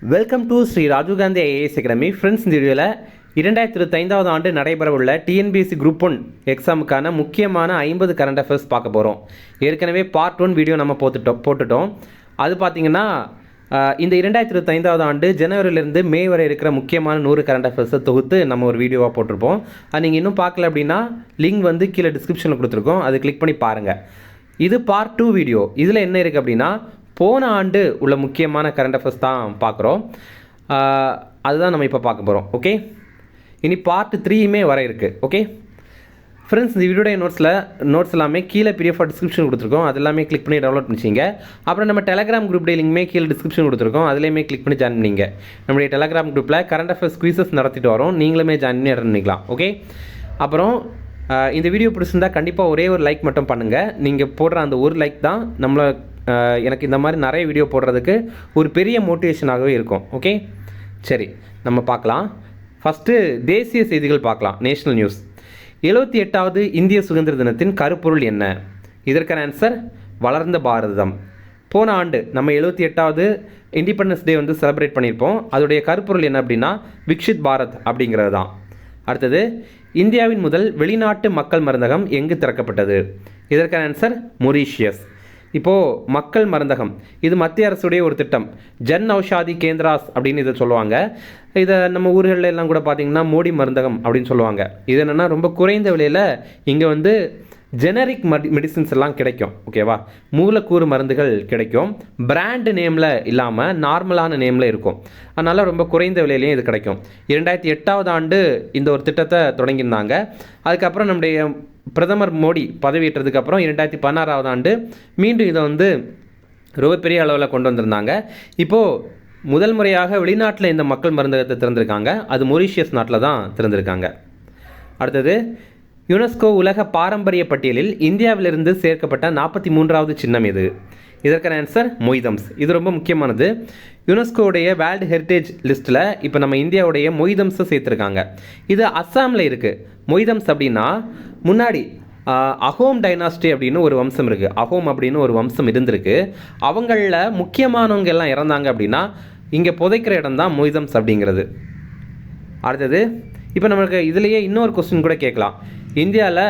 Welcome to Shri Rajiv Gandhi IAS academy. Friends, இந்த வீடியோவில் 2025 ஆண்டு நடைபெறவுள்ள டிஎன்பிஎஸ்சி குரூப் 1 எக்ஸாமுக்கான முக்கியமான 50 கரண்ட் அஃபேர்ஸ் பார்க்க போகிறோம். ஏற்கனவே பார்ட் 1 வீடியோ நம்ம போட்டுட்டோம். அது பார்த்திங்கன்னா இந்த 2025 ஆண்டு ஜனவரியிலேருந்து மே வரை இருக்கிற முக்கியமான 100 கரண்ட் அஃபேர்ஸை தொகுத்து நம்ம ஒரு வீடியோவாக போட்டிருப்போம். அது நீங்கள் இன்னும் பார்க்கல அப்படின்னா லிங்க் வந்து கீழே டிஸ்கிரிப்ஷனில் கொடுத்துருக்கோம், அது கிளிக் பண்ணி பாருங்கள். இது பார்ட் 2 வீடியோ. இதில் என்ன இருக்குது அப்படின்னா, போன ஆண்டு உள்ள முக்கியமான கரண்ட் அஃபேர்ஸ் தான் பார்க்குறோம். அதுதான் நம்ம இப்போ பார்க்க போகிறோம். ஓகே, இனி பார்ட் 3யுமே வர இருக்குது. ஓகே ஃப்ரெண்ட்ஸ், இந்த வீடியோடைய நோட்ஸ் எல்லாமே கீழே பிடிஎஃப் டிஸ்கிரிப்ஷன் கொடுத்துருக்கோம். அது எல்லாமே கிளிக் பண்ணி டவுன்லோட் பண்ணிச்சிங்க. அப்புறம் நம்ம டெலகிராம் குரூப் லிங்க்மே கீழே டிஸ்கிரிப்ஷன் கொடுத்துருக்கோம், அதுலேயுமே கிளிக் பண்ணி ஜாயின் பண்ணிங்க. நம்முடைய டெலகிராம் குரூப்பில் கரண்ட் அஃபேர்ஸ் குவிசஸ் நடத்திட்டு வரோம், நீங்களுமே ஜாயின் பண்ணி அட்டன் பண்ணிக்கலாம். ஓகே, அப்புறம் இந்த வீடியோ பிடிச்சிருந்தால் கண்டிப்பாக ஒரே ஒரு லைக் மட்டும் பண்ணுங்கள். நீங்கள் போடுற அந்த ஒரு லைக் தான் எனக்கு இந்த மாதிரி நிறைய வீடியோ போடுறதுக்கு ஒரு பெரிய மோட்டிவேஷனாகவே இருக்கும். ஓகே, சரி, நம்ம பார்க்கலாம். ஃபஸ்ட்டு தேசிய செய்திகள் பார்க்கலாம். National news. 78வது இந்திய சுதந்திர தினத்தின் கருப்பொருள் என்ன? இதற்கான ஆன்சர் வளர்ந்த பாரதம். போன ஆண்டு நம்ம 78வது இண்டிபெண்டன்ஸ் டே வந்து செலிப்ரேட் பண்ணியிருப்போம். அதோடைய கருப்பொருள் என்ன அப்படின்னா விக்ஷித் பாரத் அப்படிங்கிறது தான். அடுத்தது, இந்தியாவின் முதல் வெளிநாட்டு மக்கள் மருந்தகம் எங்கு திறக்கப்பட்டது? இதற்கான ஆன்சர் மொரீஷியஸ். இப்போது மக்கள் மருந்தகம் இது மத்திய அரசுடைய ஒரு திட்டம், ஜன் ஔஷாதி கேந்திராஸ் அப்படின்னு இதை சொல்லுவாங்க. இதை நம்ம ஊர்களில் எல்லாம் கூட பார்த்திங்கன்னா மோடி மருந்தகம் அப்படின்னு சொல்லுவாங்க. இது என்னென்னா ரொம்ப குறைந்த விலையில் இங்கே வந்து ஜெனரிக் மெடிசின்ஸ் எல்லாம் கிடைக்கும். ஓகேவா, மூலக்கூறு மருந்துகள் கிடைக்கும். பிராண்டு நேமில் இல்லாமல் நார்மலான நேமில் இருக்கும். அதனால் ரொம்ப குறைந்த விலையிலையும் இது கிடைக்கும். 2008வது ஆண்டு இந்த ஒரு திட்டத்தை தொடங்கியிருந்தாங்க. அதுக்கப்புறம் நம்முடைய பிரதமர் மோடி பதவியேற்றதுக்கு அப்புறம் 2016வது ஆண்டு மீண்டும் இதை வந்து ரொம்ப பெரிய அளவில் கொண்டு வந்திருந்தாங்க. இப்போது முதல் முறையாக வெளிநாட்டில் இந்த மக்கள் மருந்தகத்தை திறந்திருக்காங்க. அது மொரீஷியஸ் நாட்டில் தான் திறந்திருக்காங்க. அடுத்தது, யுனெஸ்கோ உலக பாரம்பரிய பட்டியலில் இந்தியாவிலிருந்து சேர்க்கப்பட்ட 43வது சின்னம் எது? இதற்கான ஆன்சர் மொய்தம்ஸ். இது ரொம்ப முக்கியமானது. யுனெஸ்கோவுடைய வேர்ல்டு ஹெரிட்டேஜ் லிஸ்ட்டில் இப்போ நம்ம இந்தியாவுடைய மொய்தம்ஸை சேர்த்துருக்காங்க. இது அஸ்ஸாமில் இருக்குது. மொய்தம்ஸ் அப்படின்னா முன்னாடி அஹோம் டைனாஸ்டி அப்படின்னு ஒரு வம்சம் இருக்குது. அஹோம் அப்படின்னு ஒரு வம்சம் இருந்திருக்கு. அவங்களில் முக்கியமானவங்க எல்லாம் இறந்தாங்க அப்படின்னா இங்கே புதைக்கிற இடம் தான் மொய்தம்ஸ் அப்படிங்கிறது. அடுத்தது, இப்போ நம்மளுக்கு இதுலேயே இன்னொரு கொஸ்டின் கூட கேட்கலாம். இந்தியாவில்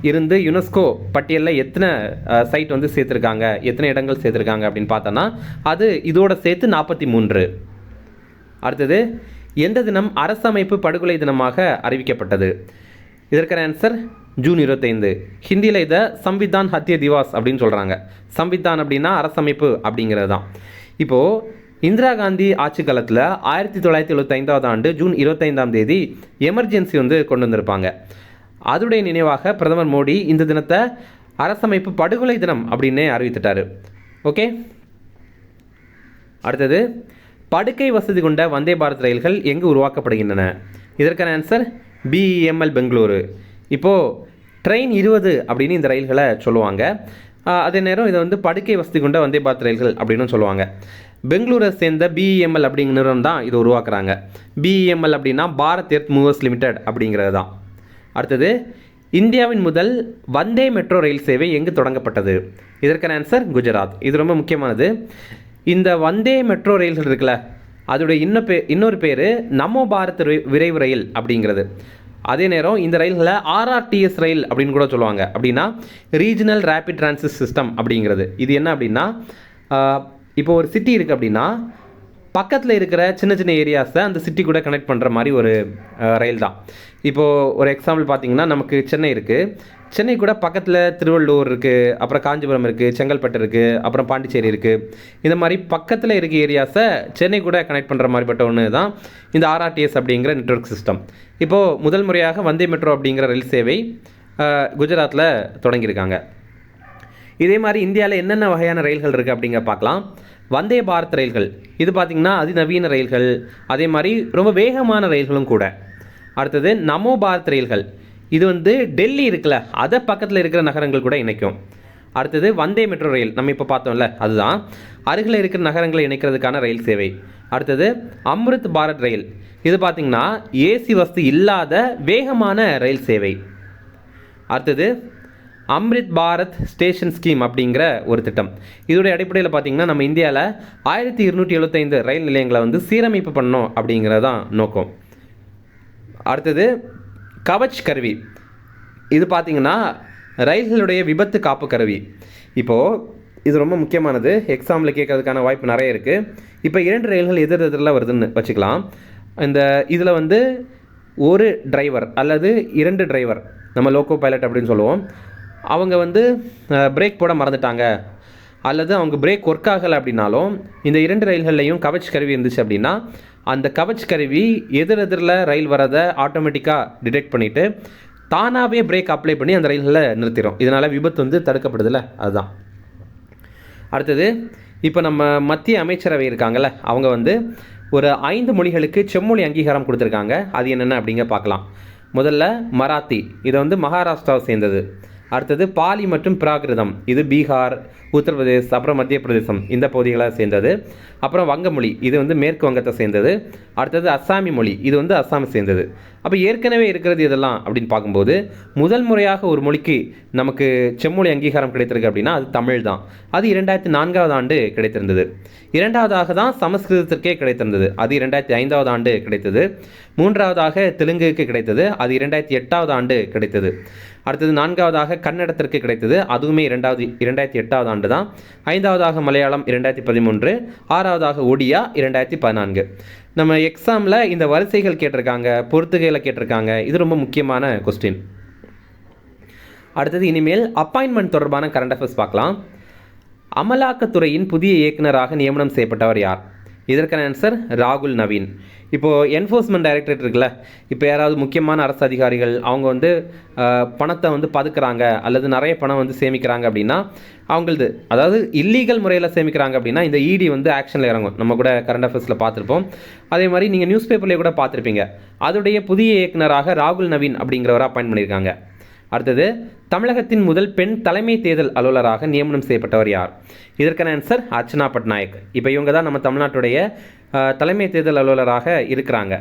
இருந்து யுனெஸ்கோ பட்டியலில் எத்தனை சைட் வந்து சேர்த்துருக்காங்க, எத்தனை இடங்கள் சேர்த்துருக்காங்க அப்படின்னு பார்த்தோன்னா அது இதோட சேர்த்து 43. அடுத்தது, எந்த தினம் அரசமைப்பு படுகொலை தினமாக அறிவிக்கப்பட்டது? இதற்கான ஆன்சர் ஜூன் 25. ஹிந்தியில் இதை சம்விதான் ஹத்ய திவாஸ் அப்படின்னு சொல்கிறாங்க. சம்விதான் அப்படின்னா அரசமைப்பு அப்படிங்கிறது தான். இப்போது இந்திரா காந்தி ஆட்சி காலத்தில் 1975வது ஆண்டு ஜூன் 25ஆம் தேதி எமர்ஜென்சி வந்து கொண்டு வந்திருப்பாங்க. அதோடைய நினைவாக பிரதமர் மோடி இந்த தினத்தை அரசமைப்பு படுகொலை தினம் அப்படின்னே அறிவித்துட்டார். ஓகே, அடுத்தது, படுக்கை வசதி கொண்ட வந்தே பாரத் ரயில்கள் எங்கு உருவாக்கப்படுகின்றன? இதற்கான ஆன்சர் பிஇஎம்எல் பெங்களூரு. இப்போது ட்ரெயின் 20 அப்படின்னு இந்த ரயில்களை சொல்லுவாங்க. அதே நேரம் இதை வந்து படுக்கை வசதி கொண்ட வந்தே பாரத் ரயில்கள் அப்படின்னு சொல்லுவாங்க. பெங்களூரை சேர்ந்த பிஇஎம்எல் அப்படிங்கிற நிறுவனம் தான் இதை உருவாக்குறாங்க. பிஇஎம்எல் அப்படின்னா பாரத் எர்த் மூவர்ஸ் லிமிடெட் அப்படிங்கிறது தான். அடுத்தது, இந்தியாவின் முதல் வந்தே மெட்ரோ ரயில் சேவை எங்கு தொடங்கப்பட்டது? இதற்கான ஆன்சர் குஜராத். இது ரொம்ப முக்கியமானது. இந்த வந்தே மெட்ரோ ரயில்கள் இருக்குல்ல, அதோடைய இன்னொரு பேர் நமோ பாரத் விரைவு ரயில் அப்படிங்கிறது. அதே நேரம் இந்த ரயில்களை ஆர்ஆர்டிஎஸ் ரயில் அப்படின்னு கூட சொல்லுவாங்க. அப்படின்னா ரீஜனல் ரேபிட் டிரான்சிட் சிஸ்டம் அப்படிங்கிறது. இது என்ன அப்படின்னா, இப்போ ஒரு சிட்டி இருக்குது அப்படின்னா பக்கத்தில் இருக்கிற சின்ன சின்ன ஏரியாஸை அந்த சிட்டி கூட கனெக்ட் பண்ணுற மாதிரி ஒரு ரயில் தான். இப்போது ஒரு எக்ஸாம்பிள் பார்த்தீங்கன்னா, நமக்கு சென்னை இருக்குது. சென்னை கூட பக்கத்தில் திருவள்ளூர் இருக்குது, அப்புறம் காஞ்சிபுரம் இருக்குது, செங்கல்பட்டு இருக்குது, அப்புறம் பாண்டிச்சேரி இருக்குது. இந்த மாதிரி பக்கத்தில் இருக்க ஏரியாஸை சென்னை கூட கனெக்ட் பண்ணுற மாதிரிப்பட்ட ஒன்று தான் இந்த ஆர்ஆர்டிஎஸ் அப்படிங்கிற நெட்வொர்க் சிஸ்டம். இப்போது முதல் முறையாக வந்தே மெட்ரோ அப்படிங்கிற ரயில் சேவை குஜராத்தில் தொடங்கியிருக்காங்க. இதே மாதிரி இந்தியாவில் என்னென்ன வகையான ரயில்கள் இருக்குது அப்படிங்கிற பார்க்கலாம். வந்தே பாரத் ரயில்கள் இது பார்த்திங்கன்னா அதிநவீன ரயில்கள், அதே மாதிரி ரொம்ப வேகமான ரயில்களும் கூட. அடுத்தது, நமோ பாரத் ரயில்கள் இது வந்து டெல்லி இருக்குல்ல, அதை பக்கத்தில் இருக்கிற நகரங்கள் கூட இணைக்கும். அடுத்தது, வந்தே மெட்ரோ ரயில் நம்ம இப்போ பார்த்தோம்ல, அதுதான் அருகில் இருக்கிற நகரங்களை இணைக்கிறதுக்கான ரயில் சேவை. அடுத்தது, அம்ருத் பாரத் ரயில் இது பார்த்திங்கன்னா ஏசி வசதி இல்லாத வேகமான ரயில் சேவை. அடுத்தது, அம்ரித் பாரத் ஸ்டேஷன் ஸ்கீம் அப்படிங்கிற ஒரு திட்டம். இதோடைய அடிப்படையில் பார்த்தீங்கன்னா நம்ம இந்தியாவில் 1275 ரயில் நிலையங்களை வந்து சீரமைப்பு பண்ணணும் அப்படிங்கிறது தான் நோக்கம். அடுத்தது கவச் கருவி. இது பார்த்தீங்கன்னா ரயில்களுடைய விபத்து காப்பு கருவி. இப்போது இது ரொம்ப முக்கியமானது, எக்ஸாமில் கேட்கறதுக்கான வாய்ப்பு நிறைய இருக்குது. இப்போ 2 ரயில்கள் எதிரில் வருதுன்னு வச்சுக்கலாம். இந்த இதில் வந்து ஒரு டிரைவர் அல்லது 2 டிரைவர், நம்ம லோக்கோ பைலட் அப்படின்னு சொல்லுவோம், அவங்க வந்து பிரேக் போட மறந்துட்டாங்க அல்லது அவங்க பிரேக் ஒர்க் ஆகலை அப்படின்னாலும் இந்த 2 ரயில்கள்லையும் கவச் கருவி இருந்துச்சு அப்படின்னா அந்த கவச் கருவி எதிரில் ரயில் வரதை ஆட்டோமேட்டிக்காக டிடெக்ட் பண்ணிவிட்டு தானாகவே பிரேக் அப்ளை பண்ணி அந்த ரயில்களை நிறுத்திடும். இதனால் விபத்து வந்து தடுக்கப்படுதில்ல, அதுதான். அடுத்தது இப்போ நம்ம மத்திய அமைச்சரவை இருக்காங்கள்ல, அவங்க வந்து ஒரு 5 மொழிகளுக்கு செம்மொழி அங்கீகாரம் கொடுத்துருக்காங்க. அது என்னென்ன அப்படிங்க பார்க்கலாம். முதல்ல மராத்தி, இதை வந்து மகாராஷ்டிராவை சேர்ந்தது. அடுத்தது பாலி மற்றும் பிராகிருதம், இது பீகார், உத்தரப்பிரதேஷ், அப்புறம் மத்திய பிரதேசம் இந்த பகுதிகளை சேர்ந்தது. அப்புறம் வங்கமொழி, இது வந்து மேற்கு வங்கத்தை சேர்ந்தது. அடுத்தது அஸ்ஸாமி மொழி, இது வந்து அஸ்ஸாமை சேர்ந்தது. அப்போ ஏற்கனவே இருக்கிறது இதெல்லாம் அப்படின்னு பார்க்கும்போது முதல் முறையாக ஒரு மொழிக்கு நமக்கு செம்மொழி அங்கீகாரம் கிடைத்திருக்கு அப்படின்னா அது தமிழ் தான். அது 2004ஆவது ஆண்டு கிடைத்திருந்தது. 2வதாக தான் சமஸ்கிருதத்திற்கே கிடைத்திருந்தது, அது 2005ஆவது ஆண்டு கிடைத்தது. 3வதாக தெலுங்குக்கு கிடைத்தது, அது 2008ஆவது ஆண்டு கிடைத்தது. அடுத்தது 4வதாக கன்னடத்திற்கு கிடைத்தது, அதுவுமே 2008ஆவது ஆண்டு தான். 5வதாக மலையாளம் 2013, 6வதாக ஒடியா 2014. நம்ம எக்ஸாமில் இந்த வரிசைகள் கேட்டிருக்காங்க, பொறுத்துகையில் கேட்டிருக்காங்க, இது ரொம்ப முக்கியமான கொஸ்டின். அடுத்தது இனிமேல் அப்பாயின்மெண்ட் தொடர்பான கரண்ட் அஃபேர்ஸ் பார்க்கலாம். அமலாக்கத்துறையின் புதிய இயக்குநராக நியமனம் செய்யப்பட்டவர் யார்? இதற்கான ஆன்சர் ராகுல் நவீன். இப்போது என்ஃபோர்ஸ்மெண்ட் டைரக்டரேட் இருக்குல்ல, இப்போ யாராவது முக்கியமான அரசு அதிகாரிகள் அவங்க வந்து பணத்தை வந்து பதுக்குறாங்க அல்லது நிறைய பணம் வந்து சேமிக்கிறாங்க அப்படின்னா அவங்களது, அதாவது இல்லீகல் முறையில் சேமிக்கிறாங்க அப்படின்னா இந்த இடி வந்து ஆக்ஷனில் இறங்கும். நம்ம கூட கரண்ட் அஃபேர்ஸில் பார்த்துருப்போம். அதே மாதிரி நீங்கள் நியூஸ் பேப்பர்லேயே கூட பார்த்துருப்பீங்க. அதோடைய புதிய இயக்குநராக ராகுல் நவீன் அப்படிங்கிறவரை அப்பாயின்ட் பண்ணியிருக்காங்க. அடுத்தது தமிழகத்தின் முதல் பெண் தலைமை தேர்தல் அலுவலராக நியமனம் செய்யப்பட்டவர் யார்? இதற்கான ஆன்சர் அர்ச்சனா பட்நாயக். இப்போ இவங்க தான் நம்ம தமிழ்நாட்டுடைய தலைமை தேர்தல் அலுவலராக இருக்கிறாங்க.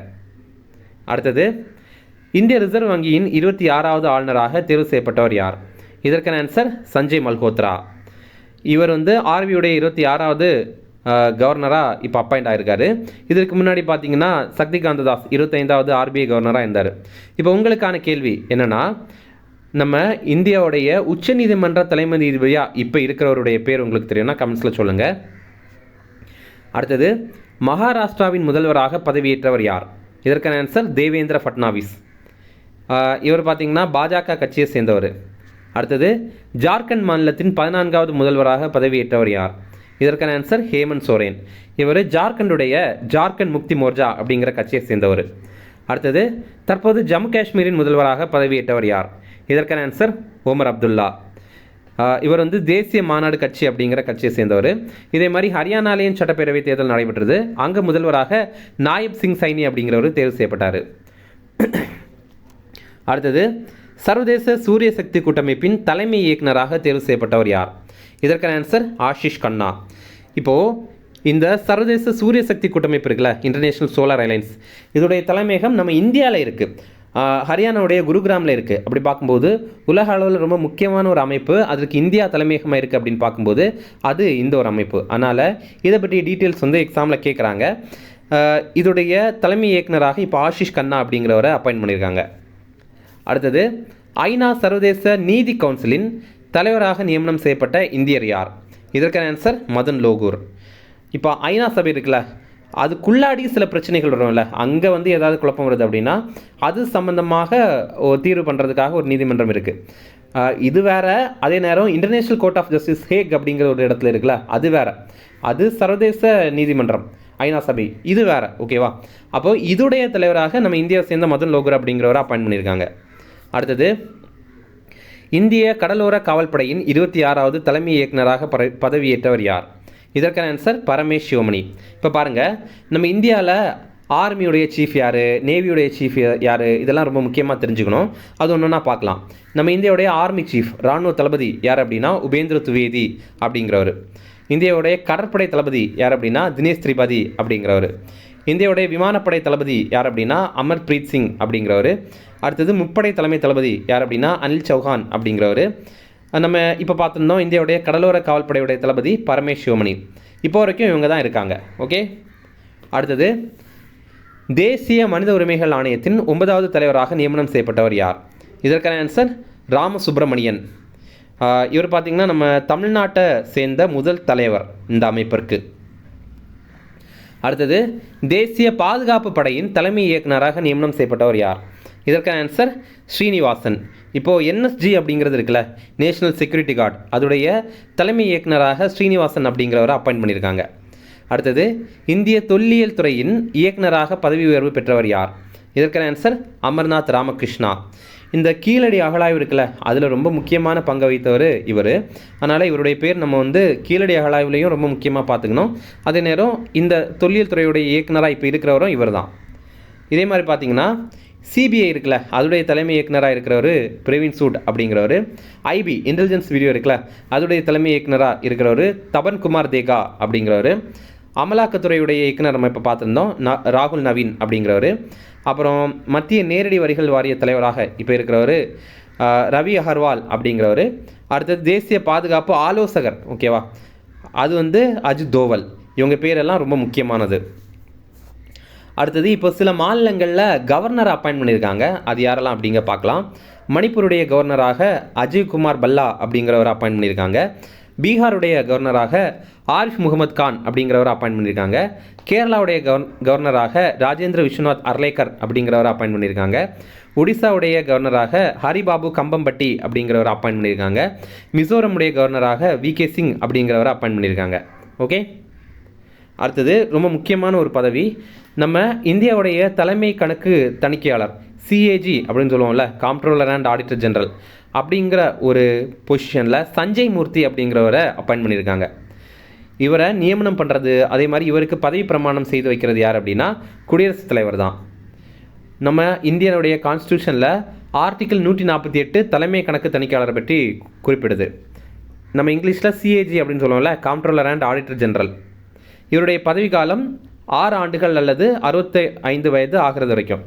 அடுத்தது இந்திய ரிசர்வ் வங்கியின் 26வது ஆளுநராக தேர்வு செய்யப்பட்டவர் யார்? இதற்கான ஆன்சர் சஞ்சய் மல்ஹோத்ரா. இவர் வந்து ஆர்பிஐடைய 26வது கவர்னராக இப்போ அப்பாயிண்ட் ஆகிருக்காரு. இதற்கு முன்னாடி பார்த்தீங்கன்னா சக்திகாந்த தாஸ் 25வது ஆர்பிஐ கவர்னராக இருந்தார். இப்போ உங்களுக்கான கேள்வி என்னென்னா, நம்ம இந்தியாவுடைய உச்சநீதிமன்ற தலைமை நீதிபதியாக இப்போ இருக்கிறவருடைய பேர் உங்களுக்கு தெரியும்னா கமெண்ட்ஸில் சொல்லுங்கள். அடுத்தது மகாராஷ்டிராவின் முதல்வராக பதவியேற்றவர் யார்? இதற்கான ஆன்சர் தேவேந்திர ஃபட்னாவிஸ். இவர் பார்த்தீங்கன்னா பாஜக கட்சியை சேர்ந்தவர். அடுத்தது ஜார்க்கண்ட் மாநிலத்தின் 14வது முதல்வராக பதவியேற்றவர் யார்? இதற்கான ஆன்சர் ஹேமந்த் சோரேன். இவர் ஜார்க்கண்டுடைய ஜார்க்கண்ட் முக்தி மோர்ச்சா அப்படிங்கிற கட்சியை சேர்ந்தவர். அடுத்தது தற்போது ஜம்மு காஷ்மீரின் முதல்வராக பதவியேற்றவர் யார்? இதற்கான ஆன்சர் ஓமர் அப்துல்லா. இவர் வந்து தேசிய மாநாடு கட்சி அப்படிங்கிற கட்சியை சேர்ந்தவர். இதே மாதிரி ஹரியானாலேயும் சட்டப்பேரவை தேர்தல் நடைபெற்றது. அங்கே முதல்வராக நாயப் சிங் சைனி அப்படிங்கிறவர் தேர்வு செய்யப்பட்டார். அடுத்தது சர்வதேச சூரிய சக்தி கூட்டமைப்பின் தலைமை இயக்குநராக தேர்வு செய்யப்பட்டவர் யார்? இதற்கான ஆன்சர் ஆஷிஷ் கண்ணா. இப்போது இந்த சர்வதேச சூரிய சக்தி கூட்டமைப்பு இருக்குல்ல, இன்டர்நேஷ்னல் சோலார் அலையன்ஸ், இதோடைய தலைமையகம் நம்ம இந்தியாவில் இருக்குது, ஹரியானாவுடைய குருகிராமில் இருக்குது. அப்படி பார்க்கும்போது உலக அளவில் ரொம்ப முக்கியமான ஒரு அமைப்பு, அதற்கு இந்தியா தலைமையகமாக இருக்குது அப்படின்னு பார்க்கும்போது அது இந்த ஒரு அமைப்பு. அதனால் இதை பற்றிய டீட்டெயில்ஸ் வந்து எக்ஸாமில் கேட்குறாங்க. இதோடைய தலைமை இயக்குநராக இப்போ ஆஷிஷ் கண்ணா அப்படிங்கிறவரை அப்பாயின்ட் பண்ணியிருக்காங்க. அடுத்தது ஐநா சர்வதேச நீதி கவுன்சிலின் தலைவராக நியமனம் செய்யப்பட்ட இந்தியர் யார்? இதற்கான ஆன்சர் மதன் லோகூர். இப்போ ஐநா சபை இருக்குல்ல, அதுக்குள்ளாடி சில பிரச்சனைகள் வரும்ல, அங்கே வந்து ஏதாவது குழப்பம் வருது அப்படின்னா அது சம்பந்தமாக தீர்வு பண்ணுறதுக்காக ஒரு நீதிமன்றம் இருக்குது. இது வேற. அதே நேரம் international court of justice Hague அப்படிங்கிற ஒரு இடத்துல இருக்குல்ல, அது வேற. அது சர்வதேச நீதிமன்றம் ஐநா சபை, இது வேற. ஓகேவா? அப்போது இதுடைய தலைவராக நம்ம இந்தியாவை சேர்ந்த மதன் லோகூர் அப்படிங்கிறவரை அப்பாயின்ட் பண்ணியிருக்காங்க. அடுத்தது இந்திய கடலோர காவல்படையின் 26வது தலைமை இயக்குநராக பதவியேற்றவர் யார்? இதற்கான ஆன்சர் பரமேஷ் சிவமணி. இப்போ பாருங்கள், நம்ம இந்தியாவில் ஆர்மியுடைய சீஃப் யார், நேவியுடைய சீஃப் யார், இதெல்லாம் ரொம்ப முக்கியமாக தெரிஞ்சுக்கணும். அது ஒன்றுனா பார்க்கலாம். நம்ம இந்தியாவுடைய ஆர்மி சீஃப் இராணுவ தளபதி யார் அப்படின்னா உபேந்திர துவேதி அப்படிங்கிறவர். இந்தியாவுடைய கடற்படை தளபதி யார் அப்படின்னா தினேஷ் திரிபாதி அப்படிங்கிறவர். இந்தியாவுடைய விமானப்படை தளபதி யார் அப்படின்னா அமர்பிரீத் சிங் அப்படிங்கிறவர். அடுத்தது முப்படை தலைமை தளபதி யார் அப்படின்னா அனில் சௌஹான் அப்படிங்கிறவர். நம்ம இப்போ பார்த்துருந்தோம் இந்தியாவுடைய கடலோர காவல்படையுடைய தளபதி பரமேஷ் சிவமணி. இப்போ வரைக்கும் இவங்க தான் இருக்காங்க. ஓகே, அடுத்தது தேசிய மனித உரிமைகள் ஆணையத்தின் 9வது தலைவராக நியமனம் செய்யப்பட்டவர் யார்? இதற்கான ஆன்சர் ராமசுப்ரமணியன். இவர் பார்த்திங்கன்னா நம்ம தமிழ்நாட்டை சேர்ந்த முதல் தலைவர் இந்த அமைப்பிற்கு. அடுத்தது தேசிய பாதுகாப்பு படையின் தலைமை இயக்குநராக நியமனம் செய்யப்பட்டவர் யார்? இதற்கான ஆன்சர் ஸ்ரீனிவாசன். இப்போது என்எஸ்ஜி அப்படிங்கிறது இருக்குல்ல, நேஷனல் செக்யூரிட்டி கார்டு, அதோடைய தலைமை இயக்குநராக ஸ்ரீனிவாசன் அப்படிங்கிறவரை அப்பாயின்ட் பண்ணியிருக்காங்க. அடுத்தது இந்திய தொல்லியல் துறையின் இயக்குநராக பதவி உயர்வு பெற்றவர் யார்? இதற்கான ஆன்சர் அமர்நாத் ராமகிருஷ்ணா. இந்த கீழடி அகழாய்வு இருக்குல்ல, அதில் ரொம்ப முக்கியமான பங்கு வகித்தவர் இவர். அதனால் இவருடைய பேர் நம்ம வந்து கீழடி அகழாய்வுலையும் ரொம்ப முக்கியமாக பார்த்துக்கணும். அதே நேரம் இந்த தொல்லியல் துறையுடைய இயக்குநராக இப்போ இருக்கிறவரும் இவர் தான். இதே மாதிரி பார்த்தீங்கன்னா சிபிஐ இருக்குல்ல, அதோடைய தலைமை இயக்குநராக இருக்கிறவர் பிரவீன் சூட் அப்படிங்கிறவர். ஐபி இன்டெலிஜென்ஸ் வீடியோ இருக்குல்ல, அதோடைய தலைமை இயக்குநராக இருக்கிறவர் தபன்குமார் தேகா அப்படிங்கிறவர். அமலாக்கத்துறையுடைய இயக்குனர் நம்ம இப்போ பார்த்துருந்தோம் ராகுல் நவீன் அப்படிங்கிறவர். அப்புறம் மத்திய நேரடி வரிகள் வாரிய தலைவராக இப்போ இருக்கிறவர் ரவி அகர்வால் அப்படிங்கிறவர். அடுத்தது தேசிய பாதுகாப்பு ஆலோசகர், ஓகேவா, அது வந்து அஜித் தோவல். இவங்க பேரெல்லாம் ரொம்ப முக்கியமானது. அடுத்தது இப்போ சில மாநிலங்களில் கவர்னரை அப்பாயின்ட் பண்ணியிருக்காங்க. அது யாரெல்லாம் அப்படிங்க பார்க்கலாம். மணிப்பூருடைய கவர்னராக அஜய் குமார் பல்லா அப்படிங்கிறவரை அப்பாயின்ட் பண்ணியிருக்காங்க. பீகாருடைய கவர்னராக ஆரிஃப் முகமது கான் அப்படிங்கிறவரை அப்பாயின்ட் பண்ணியிருக்காங்க. கேரளாவுடைய கவர்னராக ராஜேந்திர விஸ்வநாத் அர்லேக்கர் அப்படிங்கிறவரை அப்பாயின்ட் பண்ணியிருக்காங்க. ஒடிசாவுடைய கவர்னராக ஹரிபாபு கம்பம்பட்டி அப்படிங்கிறவரை அப்பாயின்ட் பண்ணியிருக்காங்க. மிசோரமுடைய கவர்னராக விகே சிங் அப்படிங்கிறவரை அப்பாயின்ட் பண்ணியிருக்காங்க. ஓகே, அடுத்தது ரொம்ப முக்கியமான ஒரு பதவி, நம்ம இந்தியாவுடைய தலைமை கணக்கு தணிக்கையாளர் சிஏஜி அப்படின்னு சொல்லுவோம்ல, காம்ப்ட்ரோலர் அண்ட் ஆடிட்டர் ஜெனரல் அப்படிங்கிற ஒரு பொசிஷனில் சஞ்சய் மூர்த்தி அப்படிங்கிறவரை அப்பாயின்ட் பண்ணியிருக்காங்க. இவரை நியமனம் பண்ணுறது, அதே மாதிரி இவருக்கு பதவி பிரமாணம் செய்து வைக்கிறது யார் அப்படின்னா குடியரசுத் தலைவர் தான். நம்ம இந்தியாவுடைய கான்ஸ்டியூஷனில் ஆர்டிக்கிள் 148 தலைமை கணக்கு தணிக்கையாளரை பற்றி குறிப்பிடுது. நம்ம இங்கிலீஷில் சிஏஜி அப்படின்னு சொல்லுவோம்ல, காம்ப்ட்ரோலர் அண்ட் ஆடிட்டர் ஜெனரல். இவருடைய பதவி காலம் 6 ஆண்டுகள் அல்லது 65 வயது ஆகிறது வரைக்கும்.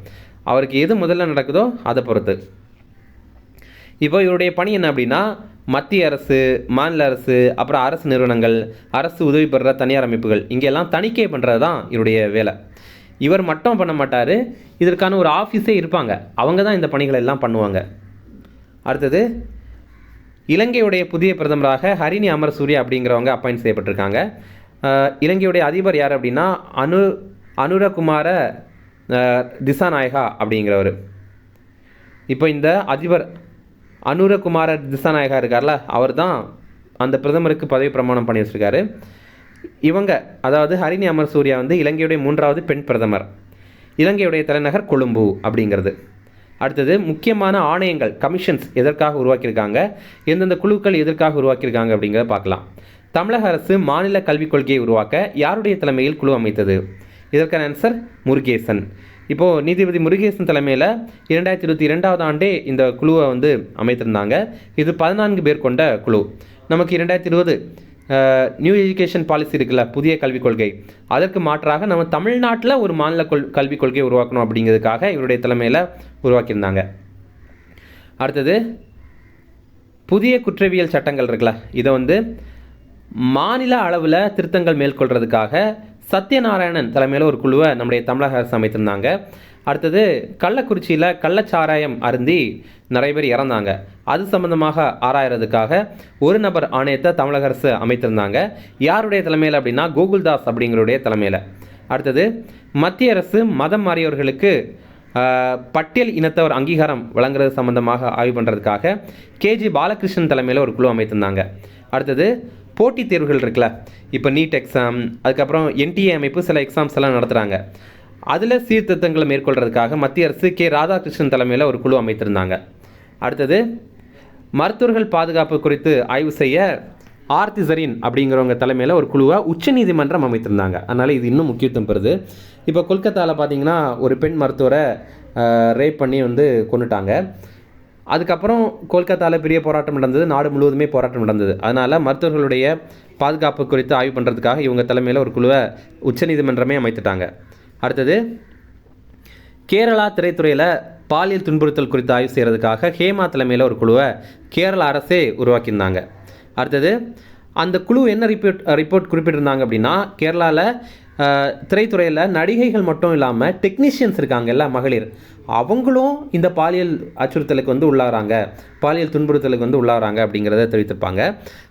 அவருக்கு எது முதல்ல நடக்குதோ அதை பொறுத்து. இப்போ இவருடைய பணி என்ன அப்படின்னா மத்திய அரசு, மாநில அரசு, அப்புறம் அரசு நிறுவனங்கள், அரசு உதவி பெறுற தனியார் அமைப்புகள், இங்கெல்லாம் தணிக்கை பண்ணுறது தான் இவருடைய வேலை. இவர் மட்டும் பண்ண மாட்டார், இதற்கான ஒரு ஆஃபீஸே இருப்பாங்க, அவங்க தான் இந்த பணிகளை எல்லாம் பண்ணுவாங்க. அடுத்தது இலங்கையுடைய புதிய பிரதமராக ஹரிணி அமரசூரிய அப்படிங்கிறவங்க அப்பாயின்ட் செய்யப்பட்டிருக்காங்க. இலங்கையுடைய அதிபர் யார் அப்படின்னா அனுரகுமார திசாநாயகா அப்படிங்கிறவர். இப்போ இந்த அதிபர் அனுரகுமார திசாநாயகா இருக்கார்ல, அவர் தான் அந்த பிரதமருக்கு பதவி பிரமாணம் பண்ணி வச்சுருக்காரு. இவங்க அதாவது ஹரிணி அமரசூரியா வந்து இலங்கையுடைய 3வது பெண் பிரதமர். இலங்கையுடைய தலைநகர் கொழும்பு அப்படிங்கிறது. அடுத்தது முக்கியமான ஆணையங்கள், கமிஷன்ஸ் எதற்காக உருவாக்கியிருக்காங்க, எந்தெந்த குழுக்கள் எதற்காக உருவாக்கியிருக்காங்க அப்படிங்கிறத பார்க்கலாம். தமிழக அரசு மாநில கல்விக் கொள்கையை உருவாக்க யாருடைய தலைமையில் குழு அமைத்தது? இதற்கான ஆன்சர் முருகேசன். இப்போது நீதிபதி முருகேசன் தலைமையில் 2022 ஆண்டே இந்த குழுவை வந்து அமைத்திருந்தாங்க. இது 14 பேர் கொண்ட குழு. நமக்கு 2020 நியூ எஜுகேஷன் பாலிசி இருக்குல்ல, புதிய கல்விக் கொள்கை, அதற்கு மாற்றாக நம்ம தமிழ்நாட்டில் ஒரு மாநில கல்விக் கொள்கையை உருவாக்கணும் அப்படிங்கிறதுக்காக இவருடைய தலைமையில் உருவாக்கியிருந்தாங்க. அடுத்தது புதிய குற்றவியல் சட்டங்கள் இருக்குல்ல, இதை வந்து மாநில அளவில் திருத்தங்கள் மேற்கொள்கிறதுக்காக சத்யநாராயணன் தலைமையில் ஒரு குழுவை நம்முடைய தமிழக அரசு அமைத்திருந்தாங்க. அடுத்தது கள்ளக்குறிச்சியில் கள்ளச்சாராயம் அருந்தி நிறைய பேர் இறந்தாங்க, அது சம்பந்தமாக ஆராயறதுக்காக ஒரு நபர் ஆணையத்தை தமிழக அரசு அமைத்திருந்தாங்க. யாருடைய தலைமையில் அப்படின்னா கோகுல்தாஸ் அப்படிங்கிறடைய தலைமையில். அடுத்தது மத்திய அரசு மதம் மாறியவர்களுக்கு பட்டியல் இனத்தவர் அங்கீகாரம் வழங்குறது சம்பந்தமாக ஆய்வு பண்ணுறதுக்காக கேஜி பாலகிருஷ்ணன் தலைமையில் ஒரு குழு அமைத்திருந்தாங்க. அடுத்தது போட்டித் தேர்வுகள் இருக்குல்ல, இப்போ நீட் எக்ஸாம், அதுக்கப்புறம் என்டிஏ அமைப்பு சில எக்ஸாம்ஸ் எல்லாம் நடத்துகிறாங்க, அதில் சீர்திருத்தங்களை மேற்கொள்கிறதுக்காக மத்திய அரசு கே ராதாகிருஷ்ணன் தலைமையில் ஒரு குழு அமைத்திருந்தாங்க. அடுத்தது மருத்துவர்கள் பாதுகாப்பு குறித்து ஆய்வு செய்ய ஆர்த்தி ஜரீன் அப்படிங்கிறவங்க தலைமையில் ஒரு குழுவை உச்சநீதிமன்றம் அமைத்திருந்தாங்க. அதனால் இது இன்னும் முக்கியத்துவம் பெறுது. இப்போ கொல்கத்தாவில் பார்த்தீங்கன்னா ஒரு பெண் மருத்துவரை ரேப் பண்ணி வந்து கொண்டுட்டாங்க. அதுக்கப்புறம் கொல்கத்தாவில் பெரிய போராட்டம் நடந்தது, நாடு முழுவதுமே போராட்டம் நடந்தது. அதனால் மருத்துவர்களுடைய பாதுகாப்பு குறித்து ஆய்வு பண்ணுறதுக்காக இவங்க தலைமையில் ஒரு குழுவை உச்சநீதிமன்றமே அமைத்துட்டாங்க. அடுத்தது கேரளா திரைத்துறையில் பாலியல் துன்புறுத்தல் குறித்து ஆய்வு செய்கிறதுக்காக ஹேமா தலைமையில் ஒரு குழுவை கேரள அரசே உருவாக்கியிருந்தாங்க. அடுத்தது அந்த குழு என்ன ரிப்போர்ட் குறிப்பிட்டிருந்தாங்க அப்படின்னா, கேரளாவில் திரைத்துறையில் நடிகைகள் மட்டும் இல்லாமல் டெக்னீஷியன்ஸ் இருக்காங்கல்ல, மகளிர், அவங்களும் இந்த பாலியல் அச்சுறுத்தலுக்கு வந்து உள்ளாகிறாங்க, பாலியல் துன்புறுத்தலுக்கு வந்து உள்ளாகிறாங்க அப்படிங்கிறத தெரிவித்திருப்பாங்க.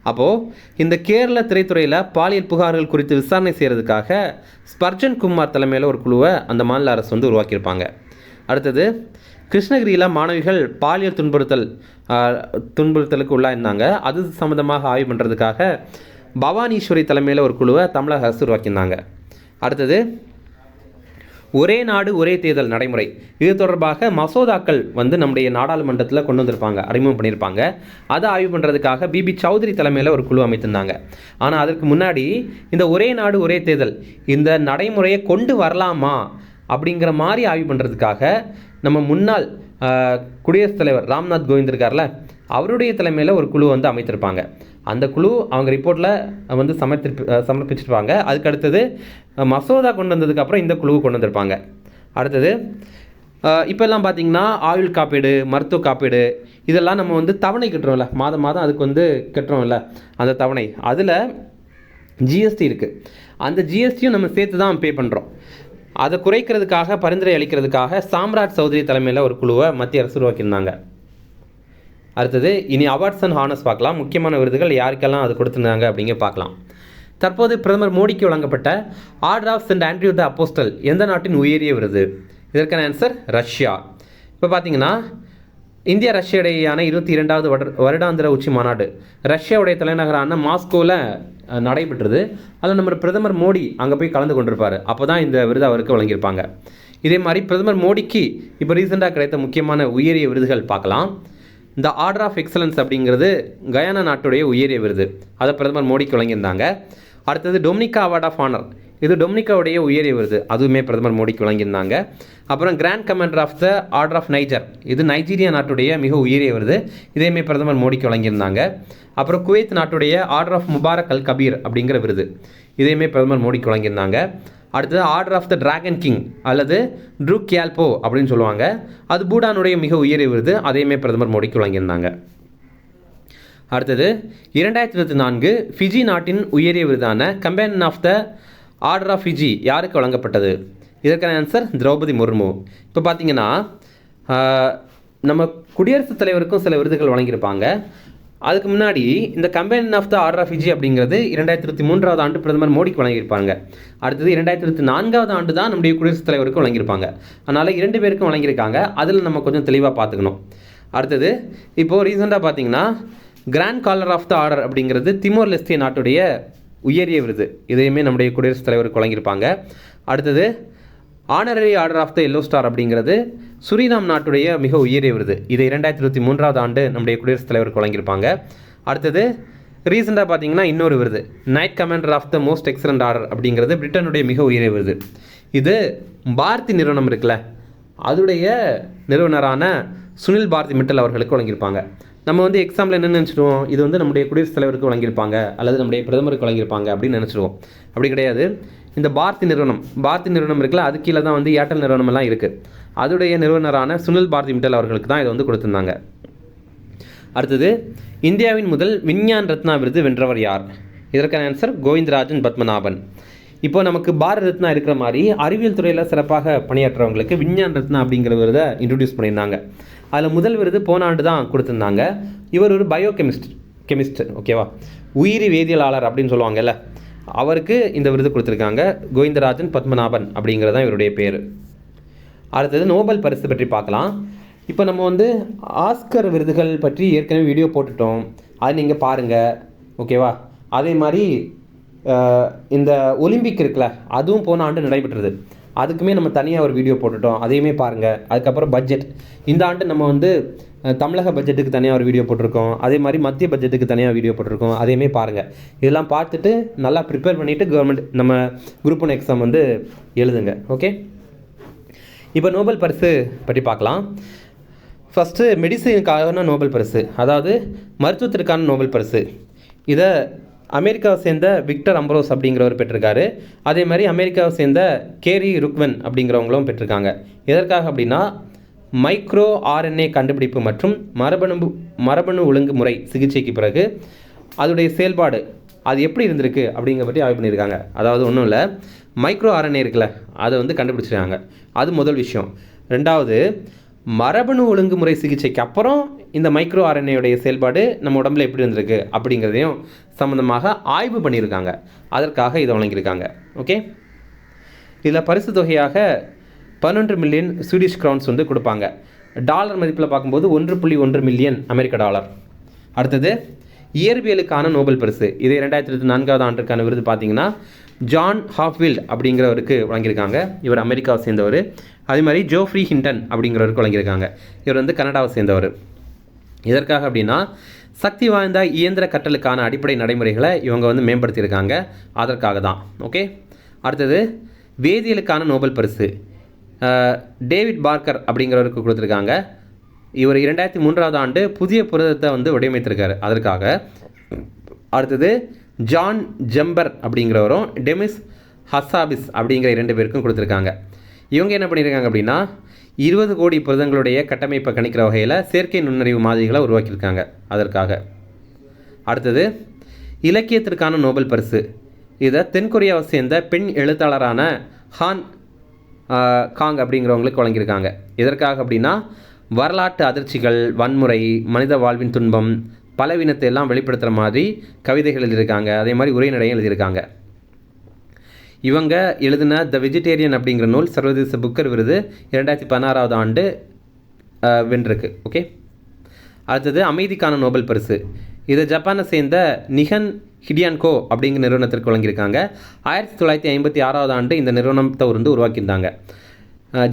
அப்போது இந்த கேரள திரைத்துறையில் பாலியல் புகார்கள் குறித்து விசாரணை செய்கிறதுக்காக ஸ்பர்ஜன் குமார் தலைமையில் ஒரு குழுவை அந்த மாநில அரசு வந்து உருவாக்கியிருப்பாங்க. அடுத்தது கிருஷ்ணகிரியில் மாணவிகள் பாலியல் துன்புறுத்தலுக்கு உள்ளாயிருந்தாங்க. அது சம்மந்தமாக ஆய்வு பண்ணுறதுக்காக பவானீஸ்வரி தலைமையில் ஒரு குழுவை தமிழக அரசு உருவாக்கியிருந்தாங்க. அடுத்தது ஒரே நாடு ஒரே தேர்தல் நடைமுறை, இது தொடர்பாக மசோதாக்கள் வந்து நம்முடைய நாடாளுமன்றத்தில் கொண்டு வந்திருப்பாங்க, அறிமுகம் பண்ணியிருப்பாங்க. அதை ஆய்வு பண்ணுறதுக்காக பிபி சௌத்ரி தலைமையில் ஒரு குழு அமைத்திருந்தாங்க. ஆனால் அதற்கு முன்னாடி இந்த ஒரே நாடு ஒரே தேர்தல் இந்த நடைமுறையை கொண்டு வரலாமா அப்படிங்கிற மாதிரி ஆய்வு பண்ணுறதுக்காக நம்ம முன்னாள் குடியரசுத் தலைவர் ராம்நாத் கோவிந்த் இருக்கார்ல, அவருடைய தலைமையில் ஒரு குழு வந்து அமைத்திருப்பாங்க. அந்த குழு அவங்க ரிப்போர்ட்டில் வந்து சமர்ப்பிச்சிருப்பாங்க. அதுக்கு அடுத்தது மசோதா கொண்டு வந்ததுக்கப்புறம் இந்த குழுவை கொண்டு வந்திருப்பாங்க. அடுத்தது இப்போல்லாம் பார்த்திங்கன்னா ஆயுள் காப்பீடு, மருத்துவ காப்பீடு, இதெல்லாம் நம்ம வந்து தவணை கட்டுறோம்ல, மாதம் மாதம் அதுக்கு வந்து கட்டுறோம்ல அந்த தவணை, அதில் ஜிஎஸ்டி இருக்குது. அந்த ஜிஎஸ்டியும் நம்ம சேர்த்து தான் பே பண்ணுறோம். அதை குறைக்கிறதுக்காக, பரிந்துரை அளிக்கிறதுக்காக சாம்ராஜ் சௌத்ரி தலைமையில் ஒரு குழுவை மத்திய அரசு உருவாக்கியிருந்தாங்க. அடுத்தது இனி அவார்ட்ஸ் அண்ட் ஹானர்ஸ் பார்க்கலாம். முக்கியமான விருதுகள் யாருக்கெல்லாம் அது கொடுத்துருந்தாங்க அப்படிங்க பார்க்கலாம். தற்போது பிரதமர் மோடிக்கு வழங்கப்பட்ட order of Saint Andrew the apostle எந்த நாட்டின் உயரிய விருது? இதற்கான ஆன்சர் ரஷ்யா. இப்போ பார்த்தீங்கன்னா இந்தியா ரஷ்யா இடையேயான 22வது வருடாந்திர உச்சி மாநாடு ரஷ்யாவுடைய தலைநகரான மாஸ்கோவில் நடைபெற்றது. அதில் நம்ம பிரதமர் மோடி அங்கே போய் கலந்து கொண்டிருப்பார். அப்போ தான் இந்த விருது அவருக்கு வழங்கியிருப்பாங்க. இதே மாதிரி பிரதமர் மோடிக்கு இப்போ ரீசெண்டாக கிடைத்த முக்கியமான உயரிய விருதுகள் பார்க்கலாம். இந்த ஆர்டர் ஆஃப் எக்ஸலன்ஸ் அப்படிங்கிறது கயானா நாட்டுடைய உயரிய விருது, அதை பிரதமர் மோடிக்கு வழங்கியிருந்தாங்க. அடுத்தது டொமினிகா அவார்ட் ஆஃப் ஆனர், இது டொமினிகாவுடைய உயரிய விருது, அதுவுமே பிரதமர் மோடிக்கு வழங்கியிருந்தாங்க. அப்புறம் grand commander of the order of Niger, இது நைஜீரியா நாட்டுடைய மிக உயரிய விருது, இதையுமே பிரதமர் மோடிக்கு வழங்கியிருந்தாங்க. அப்புறம் குவைத் நாட்டுடைய order of Mubarak al Kabeer அப்படிங்கிற விருது, இதையுமே பிரதமர் மோடிக்கு வழங்கியிருந்தாங்க. அடுத்தது order of the dragon king அல்லது ட்ரூக் கியால்போ அப்படின்னு சொல்லுவாங்க, அது பூடானுடைய மிக உயரிய விருது, அதையுமே பிரதமர் மோடிக்கு வழங்கியிருந்தாங்க. அடுத்தது 2024 ஃபிஜி நாட்டின் உயரிய விருதான companion of the order of Fiji யாருக்கு வழங்கப்பட்டது? இதற்கான ஆன்சர் திரௌபதி முர்மு. இப்போ பார்த்தீங்கன்னா நம்ம குடியரசுத் தலைவருக்கும் சில விருதுகள் வழங்கியிருப்பாங்க. அதுக்கு முன்னாடி இந்த companion of the order of Fiji அப்படிங்கிறது 2023வது ஆண்டு பிரதமர் மோடிக்கு வழங்கியிருப்பாங்க. அடுத்தது 2024வது ஆண்டு தான் நம்முடைய குடியரசுத் தலைவருக்கு வழங்கியிருப்பாங்க. அதனால் 2 பேருக்கும் வழங்கியிருக்காங்க. அதில் நம்ம கொஞ்சம் தெளிவாக பார்த்துக்கணும். அடுத்தது இப்போது ரீசெண்டாக பார்த்தீங்கன்னா grand collar of the order அப்படிங்கிறது திமோர் லெஸ்தே நாட்டுடைய உயரிய விருது, இதையுமே நம்முடைய குடியரசுத் தலைவருக்கு வழங்கியிருப்பாங்க. அடுத்தது honorary order of the yellow star அப்படிங்கிறது சுரினாம் நாட்டுடைய மிக உயரிய விருது, இதை 2023வது ஆண்டு நம்முடைய குடியரசுத் தலைவருக்கு வழங்கியிருப்பாங்க. அடுத்தது ரீசெண்டாக பார்த்தீங்கன்னா இன்னொரு விருது knight commander of the most excellent order அப்படிங்கிறது பிரிட்டனுடைய மிக உயரிய விருது, இது பாரதி நிறுவனம் இருக்குல்ல, அதுடைய நிறுவனரான சுனில் பாரதி மிட்டல் அவர்களுக்கு வழங்கியிருப்பாங்க. நம்ம வந்து எக்ஸாம்பிள் என்ன நினச்சிடுவோம், இது வந்து நம்முடைய குடியரசுத் தலைவருக்கு வழங்கியிருப்பாங்க அல்லது நம்முடைய பிரதமருக்கு வழங்கியிருப்பாங்க அப்படின்னு நினச்சிடுவோம். அப்படி கிடையாது. இந்த பாரதி நிறுவனம் இருக்குல்ல, அது கீழே தான் வந்து ஏர்டெல் நிறுவனம் எல்லாம் இருக்குது, அதுடைய நிறுவனரான சுனில் பாரதி மிட்டல் அவர்களுக்கு தான் இதை வந்து கொடுத்துருந்தாங்க. அடுத்தது இந்தியாவின் முதல் விஞ்ஞான் ரத்னா விருது வென்றவர் யார்? இதற்கான ஆன்சர் கோவிந்தராஜன் பத்மநாபன். இப்போ நமக்கு பாரத் ரத்னா இருக்கிற மாதிரி அறிவியல் துறையில் சிறப்பாக பணியாற்றுறவங்களுக்கு விஞ்ஞான் ரத்னா அப்படிங்கிற விருதை இன்ட்ரடியூஸ் பண்ணியிருந்தாங்க. அதில் முதல் விருது போன ஆண்டு தான் கொடுத்துருந்தாங்க. இவர் ஒரு கெமிஸ்ட் ஓகேவா, உயிரி வேதியியலாளர் அப்படின்னு சொல்லுவாங்கல்ல, அவருக்கு இந்த விருது கொடுத்துருக்காங்க. கோவிந்தராஜன் பத்மநாபன் அப்படிங்கிறது தான் இவருடைய பேர். அடுத்தது நோபல் பரிசு பற்றி பார்க்கலாம். இப்போ நம்ம வந்து ஆஸ்கர் விருதுகள் பற்றி ஏற்கனவே வீடியோ போட்டுட்டோம், அது நீங்கள் பாருங்கள் ஓகேவா. அதே மாதிரி இந்த ஒலிம்பிக் இருக்குல்ல, அதுவும் போன ஆண்டு நடைபெற்றது, அதுக்குமே நம்ம தனியாக ஒரு வீடியோ போட்டுட்டோம், அதையுமே பாருங்கள். அதுக்கப்புறம் பட்ஜெட், இந்த ஆண்டு நம்ம வந்து தமிழக பட்ஜெட்டுக்கு தனியாக ஒரு வீடியோ போட்டிருக்கோம், அதே மாதிரி மத்திய பட்ஜெட்டுக்கு தனியாக வீடியோ போட்டிருக்கோம், அதையுமே பாருங்கள். இதெல்லாம் பார்த்துட்டு நல்லா ப்ரிப்பேர் பண்ணிவிட்டு கவர்மெண்ட் நம்ம குரூப் 1 எக்ஸாம் வந்து எழுதுங்க. ஓகே, இப்போ நோபல் பரிசு பற்றி பார்க்கலாம். ஃபஸ்ட்டு மெடிசனுக்கான நோபல் பரிசு, அதாவது மருத்துவத்திற்கான நோபல் பரிசு, இதை அமெரிக்காவை சேர்ந்த விக்டர் அம்ப்ரோஸ் அப்படிங்கிறவர் பெற்றிருக்காரு. அதே மாதிரி அமெரிக்காவை சேர்ந்த கேரி ருக்வென் அப்படிங்கிறவங்களும் பெற்றிருக்காங்க. எதற்காக அப்படின்னா மைக்ரோ ஆர்என்ஏ கண்டுபிடிப்பு மற்றும் மரபணு ஒழுங்குமுறை சிகிச்சைக்கு பிறகு அதோடைய செயல்பாடு அது எப்படி இருந்திருக்கு அப்படிங்கிற பற்றி ஆய்வு பண்ணியிருக்காங்க. அதாவது ஒன்றும் இல்லை, மைக்ரோ ஆர்என்ஏ இருக்குல்ல, அதை வந்து கண்டுபிடிச்சிருக்காங்க. அது முதல் விஷயம். ரெண்டாவது, மரபணு ஒழுங்குமுறை சிகிச்சைக்கு அப்புறம் இந்த மைக்ரோ ஆர்என்ஏடைய செயல்பாடு நம்ம உடம்புல எப்படி இருந்திருக்கு அப்படிங்கிறதையும் சம்மந்தமாக ஆய்வு பண்ணியிருக்காங்க. அதற்காக இதை வழங்கியிருக்காங்க. ஓகே, இதில் பரிசு தொகையாக 11 மில்லியன் ஸ்வீடிஷ் கிரவுன்ஸ் வந்து கொடுப்பாங்க. டாலர் மதிப்பில் பார்க்கும்போது 1.1 மில்லியன் அமெரிக்க டாலர். அடுத்தது இயற்பியலுக்கான நோபல் பரிசு. இது 2004 ஆண்டுக்கான விருது பார்த்தீங்கன்னா ஜான் ஹாஃப்வில் அப்படிங்கிறவருக்கு வழங்கியிருக்காங்க. இவர் அமெரிக்காவை சேர்ந்தவர். அதே மாதிரி ஜோஃப்ரி ஹிண்டன் அப்படிங்கிறவருக்கு வழங்கியிருக்காங்க. இவர் வந்து கனடாவை சேர்ந்தவர். இதற்காக அப்படின்னா சக்தி வாய்ந்த இயந்திர கற்றலுக்கான அடிப்படை நடைமுறைகளை இவங்க வந்து மேம்படுத்தியிருக்காங்க. அதற்காக தான். ஓகே, அடுத்தது வேதியியலுக்கான நோபல் பரிசு டேவிட் பார்க்கர் அப்படிங்கிறவருக்கு கொடுத்துருக்காங்க. இவர் 2003 ஆண்டு புதிய புரதத்தை வந்து வடிவமைத்திருக்காரு. அதற்காக. அடுத்தது ஜான் ஜம்பர் அப்படிங்கிறவரும் டெமிஸ் ஹசாபிஸ் அப்படிங்கிற 2 பேருக்கும் கொடுத்துருக்காங்க. இவங்க என்ன பண்ணியிருக்காங்க அப்படின்னா 20 கோடி புரதங்களுடைய கட்டமைப்பை கணிக்கிற வகையில் செயற்கை நுண்ணறிவு மாதிரிகளை உருவாக்கியிருக்காங்க. அதற்காக. அடுத்தது இலக்கியத்திற்கான நோபல் பரிசு. இதை தென்கொரியாவை சேர்ந்த பெண் எழுத்தாளரான ஹான் காங் அப்படிங்கிறவங்களுக்கு வழங்கியிருக்காங்க. எதற்காக அப்படின்னா வரலாற்று அதிர்ச்சிகள், வன்முறை, மனித வாழ்வின் துன்பம், பலவீனத்தை எல்லாம் வெளிப்படுத்துகிற மாதிரி கவிதைகள் எழுதியிருக்காங்க. அதே மாதிரி உரைநடையும் எழுதியிருக்காங்க. இவங்க எழுதின த வெஜிடேரியன் அப்படிங்கிற நூல் சர்வதேச புக்கர் விருது 2016 ஆண்டு வென்றிருக்கு. ஓகே, அடுத்தது அமைதிக்கான நோபல் பரிசு. இதை ஜப்பானை சேர்ந்த நிகன் ஹிடியான்கோ அப்படிங்கிற நிறுவனத்திற்கு வழங்கியிருக்காங்க. 1956 ஆண்டு இந்த நிறுவனத்தை வந்து உருவாக்கியிருந்தாங்க.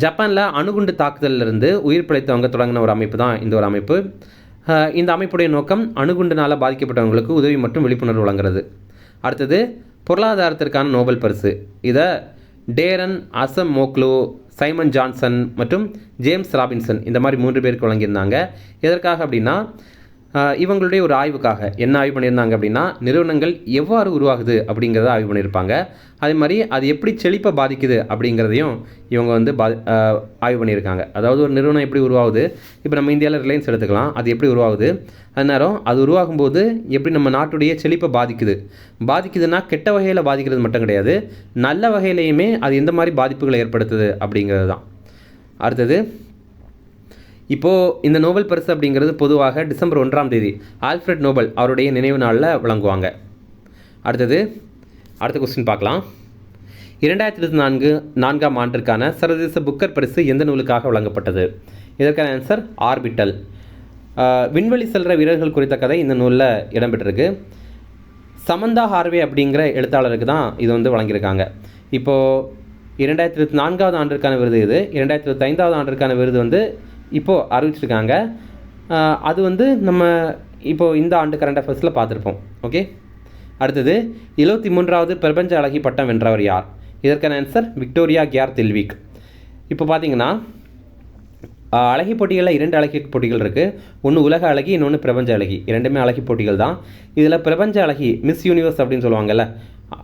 ஜப்பானில் அணுகுண்டு தாக்குதலிருந்து உயிர் பிழைத்தவங்க தொடங்கின ஒரு அமைப்பு தான் இந்த ஒரு அமைப்பு. இந்த அமைப்புடைய நோக்கம் அணுகுண்டுனால் பாதிக்கப்பட்டவங்களுக்கு உதவி மற்றும் விழிப்புணர்வு வழங்குறது. அடுத்தது பொருளாதாரத்திற்கான நோபல் பரிசு. இதை டேரன் அசம் மோக்லோ, சைமன் ஜான்சன் மற்றும் ஜேம்ஸ் ராபின்சன் இந்த மாதிரி 3 பேருக்கு வழங்கியிருந்தாங்க. எதற்காக அப்படின்னா இவங்களுடைய ஒரு ஆய்வுக்காக. என்ன ஆய்வு பண்ணியிருந்தாங்க அப்படின்னா நிறுவனங்கள் எவ்வாறு உருவாகுது அப்படிங்கிறத ஆய்வு பண்ணியிருப்பாங்க. அதே மாதிரி அது எப்படி செழிப்பை பாதிக்குது அப்படிங்கிறதையும் இவங்க வந்து ஆய்வு பண்ணியிருக்காங்க. அதாவது ஒரு நிறுவனம் எப்படி உருவாகுது, இப்போ நம்ம இந்தியாவில் ரிலையன்ஸ் எடுத்துக்கலாம், அது எப்படி உருவாகுது, அந்நேரம் அது உருவாகும்போது எப்படி நம்ம நாட்டுடைய செழிப்பை பாதிக்குதுன்னா கெட்ட வகையில் பாதிக்கிறது மட்டும் கிடையாது, நல்ல வகையிலையுமே அது எந்த மாதிரி பாதிப்புகளை ஏற்படுத்துது அப்படிங்கிறது தான். அடுத்தது இப்போது இந்த நோபல் பரிசு அப்படிங்கிறது பொதுவாக டிசம்பர் 1 ஆல்ஃப்ரெட் நோபல் அவருடைய நினைவு நாளில் வழங்குவாங்க. அடுத்த கொஸ்டின் பார்க்கலாம். 2004 ஆண்டிற்கான சர்வதேச புக்கர் பரிசு எந்த நூலுக்காக வழங்கப்பட்டது? இதற்கான ஆன்சர் ஆர்பிட்டல். விண்வெளி செல்கிற வீரர்கள் குறித்த கதை இந்த நூலில் இடம்பெற்றிருக்கு. சமந்தா ஹார்வே அப்படிங்கிற எழுத்தாளருக்கு தான் இது வந்து வழங்கியிருக்காங்க. இப்போது 2004 ஆண்டிற்கான விருது இது. 2005 ஆண்டிற்கான விருது வந்து இப்போது அறிவிச்சிருக்காங்க. அது வந்து நம்ம இப்போது இந்த ஆண்டு கரண்ட் அஃபேர்ஸில் பார்த்துருப்போம். ஓகே, அடுத்தது 73வது பிரபஞ்ச அழகி பட்டம் வென்றவர் யார்? இதற்கான ஆன்சர் விக்டோரியா கியார் தில்விக். இப்போ பார்த்தீங்கன்னா அழகி போட்டிகளில் 2 அழகி போட்டிகள் இருக்குது. ஒன்று உலக அழகி, இன்னொன்று பிரபஞ்ச அழகி. 2மே அழகி போட்டிகள் தான். இதில் பிரபஞ்ச அழகி மிஸ் யூனிவர்ஸ் அப்படின்னு சொல்லுவாங்கள்ல,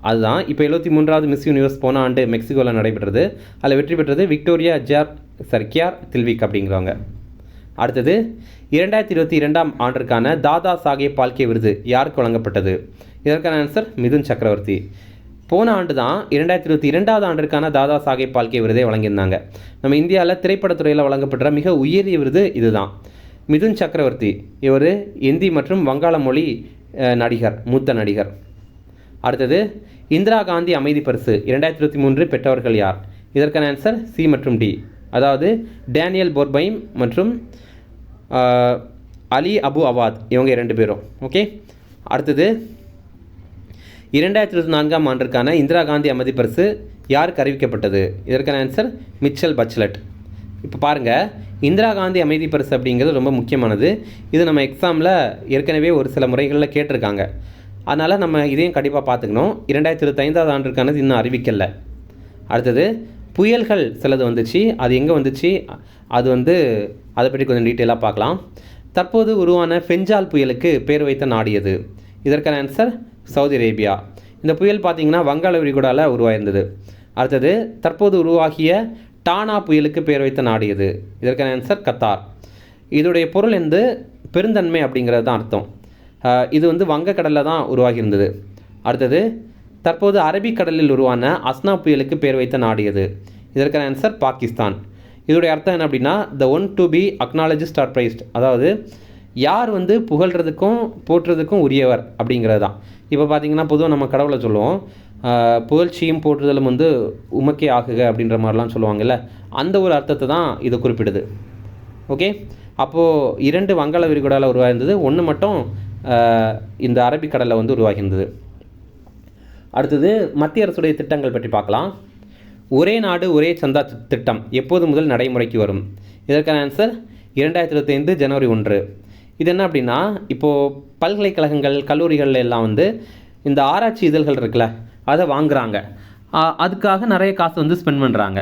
அதுதான் இப்போ 73வது மிஸ் யூனிவர்ஸ் போன ஆண்டு மெக்சிகோவில் நடைபெற்றது. அதில் வெற்றி பெற்றது விக்டோரியா கியார் தில்விக் அப்படிங்கிறவங்க. அடுத்தது 2022 ஆண்டிற்கான தாதா சாஹேப் பால்கே விருது யாருக்கு வழங்கப்பட்டது? இதற்கான ஆன்சர் மிதுன் சக்கரவர்த்தி. போன ஆண்டு தான் 2022 ஆண்டிற்கான தாதா சாஹேப் பால்கே விருதை வழங்கியிருந்தாங்க. நம்ம இந்தியாவில் திரைப்படத்துறையில் வழங்கப்படுற மிக உயரிய விருது இதுதான். மிதுன் சக்கரவர்த்தி இவர் இந்தி மற்றும் வங்காள மொழி நடிகர், மூத்த நடிகர். அடுத்தது இந்திரா காந்தி அமைதி பரிசு 2023 பெற்றவர்கள் யார்? இதற்கான ஆன்சர் சி மற்றும் டி. அதாவது டேனியல் போர்பைம் மற்றும் அலி அபு அவாத், இவங்க 2 பேரும். ஓகே, அடுத்தது 2024 ஆண்டிற்கான இந்திரா காந்தி அமைதி பரிசு யாருக்கு அறிவிக்கப்பட்டது? இதற்கான ஆன்சர் மிச்சல் பச்லட். இப்போ பாருங்கள், இந்திரா காந்தி அமைதி பரிசு அப்படிங்கிறது ரொம்ப முக்கியமானது. இது நம்ம எக்ஸாமில் ஏற்கனவே ஒரு சில முறைகளில் கேட்டிருக்காங்க. அதனால் நம்ம இதையும் கண்டிப்பாக பார்த்துக்கணும். 2025 ஆண்டிற்கானது இன்னும் அறிவிக்கலை. அடுத்தது புயல்கள் சிலது வந்துச்சு, அது எங்கே வந்துச்சு, அது வந்து அதை பற்றி கொஞ்சம் டீட்டெயிலாக பார்க்கலாம். தற்போது உருவான ஃபெஞ்சால் புயலுக்கு பேர் வைத்த நாடு எது? இதற்கான ஆன்சர் சவுதி அரேபியா. இந்த புயல் பார்த்திங்கன்னா வங்காள விரிகுடாவில் உருவாயிருந்தது. அடுத்தது தற்போது உருவாகிய டானா புயலுக்கு பெயர் வைத்த நாடு எது? இதற்கான ஆன்சர் கத்தார். இதோடைய பொருள் வந்து பெருந்தன்மை அப்படிங்கிறது தான் அர்த்தம். இது வந்து வங்கக்கடலில் தான் உருவாகியிருந்தது. அடுத்தது, தற்போது அரபிக்கடலில் உருவான அஸ்னா புயலுக்கு பெயர் வைத்த நாடு எது? இதற்கான ஆன்சர் பாகிஸ்தான். இதோடைய அர்த்தம் என்ன அப்படின்னா, the one to be acknowledged are praised, அதாவது யார் வந்து புகழ்கிறதுக்கும் போற்றுறதுக்கும் உரியவர் அப்படிங்கிறது தான். இப்போ பார்த்தீங்கன்னா பொதுவாக நம்ம கடவுளை சொல்லுவோம், புகழ்ச்சியும் போற்றுதலும் வந்து உமக்கே ஆகுக அப்படின்ற மாதிரிலாம் சொல்லுவாங்கல்ல, அந்த ஒரு அர்த்தத்தை தான் இது குறிப்பிடுது. ஓகே, அப்போது 2 வங்காள விரிகுடாவில் உருவாகிருந்தது, ஒன்று மட்டும் இந்த அரபிக்கடலில் வந்து உருவாகியிருந்தது. அடுத்தது, மத்திய அரசுடைய திட்டங்கள் பற்றி பார்க்கலாம். ஒரே நாடு ஒரே சந்தா திட்டம் எப்போது முதல் நடைமுறைக்கு வரும்? இதற்கான ஆன்சர் 2025 ஜனவரி 1. இது என்ன அப்படின்னா, இப்போது பல்கலைக்கழகங்கள் கல்லூரிகள் எல்லாம் வந்து இந்த ஆராய்ச்சி இதழ்கள் இருக்குல்ல, அதை வாங்குகிறாங்க. அதுக்காக நிறைய காசு வந்து ஸ்பெண்ட் பண்ணுறாங்க.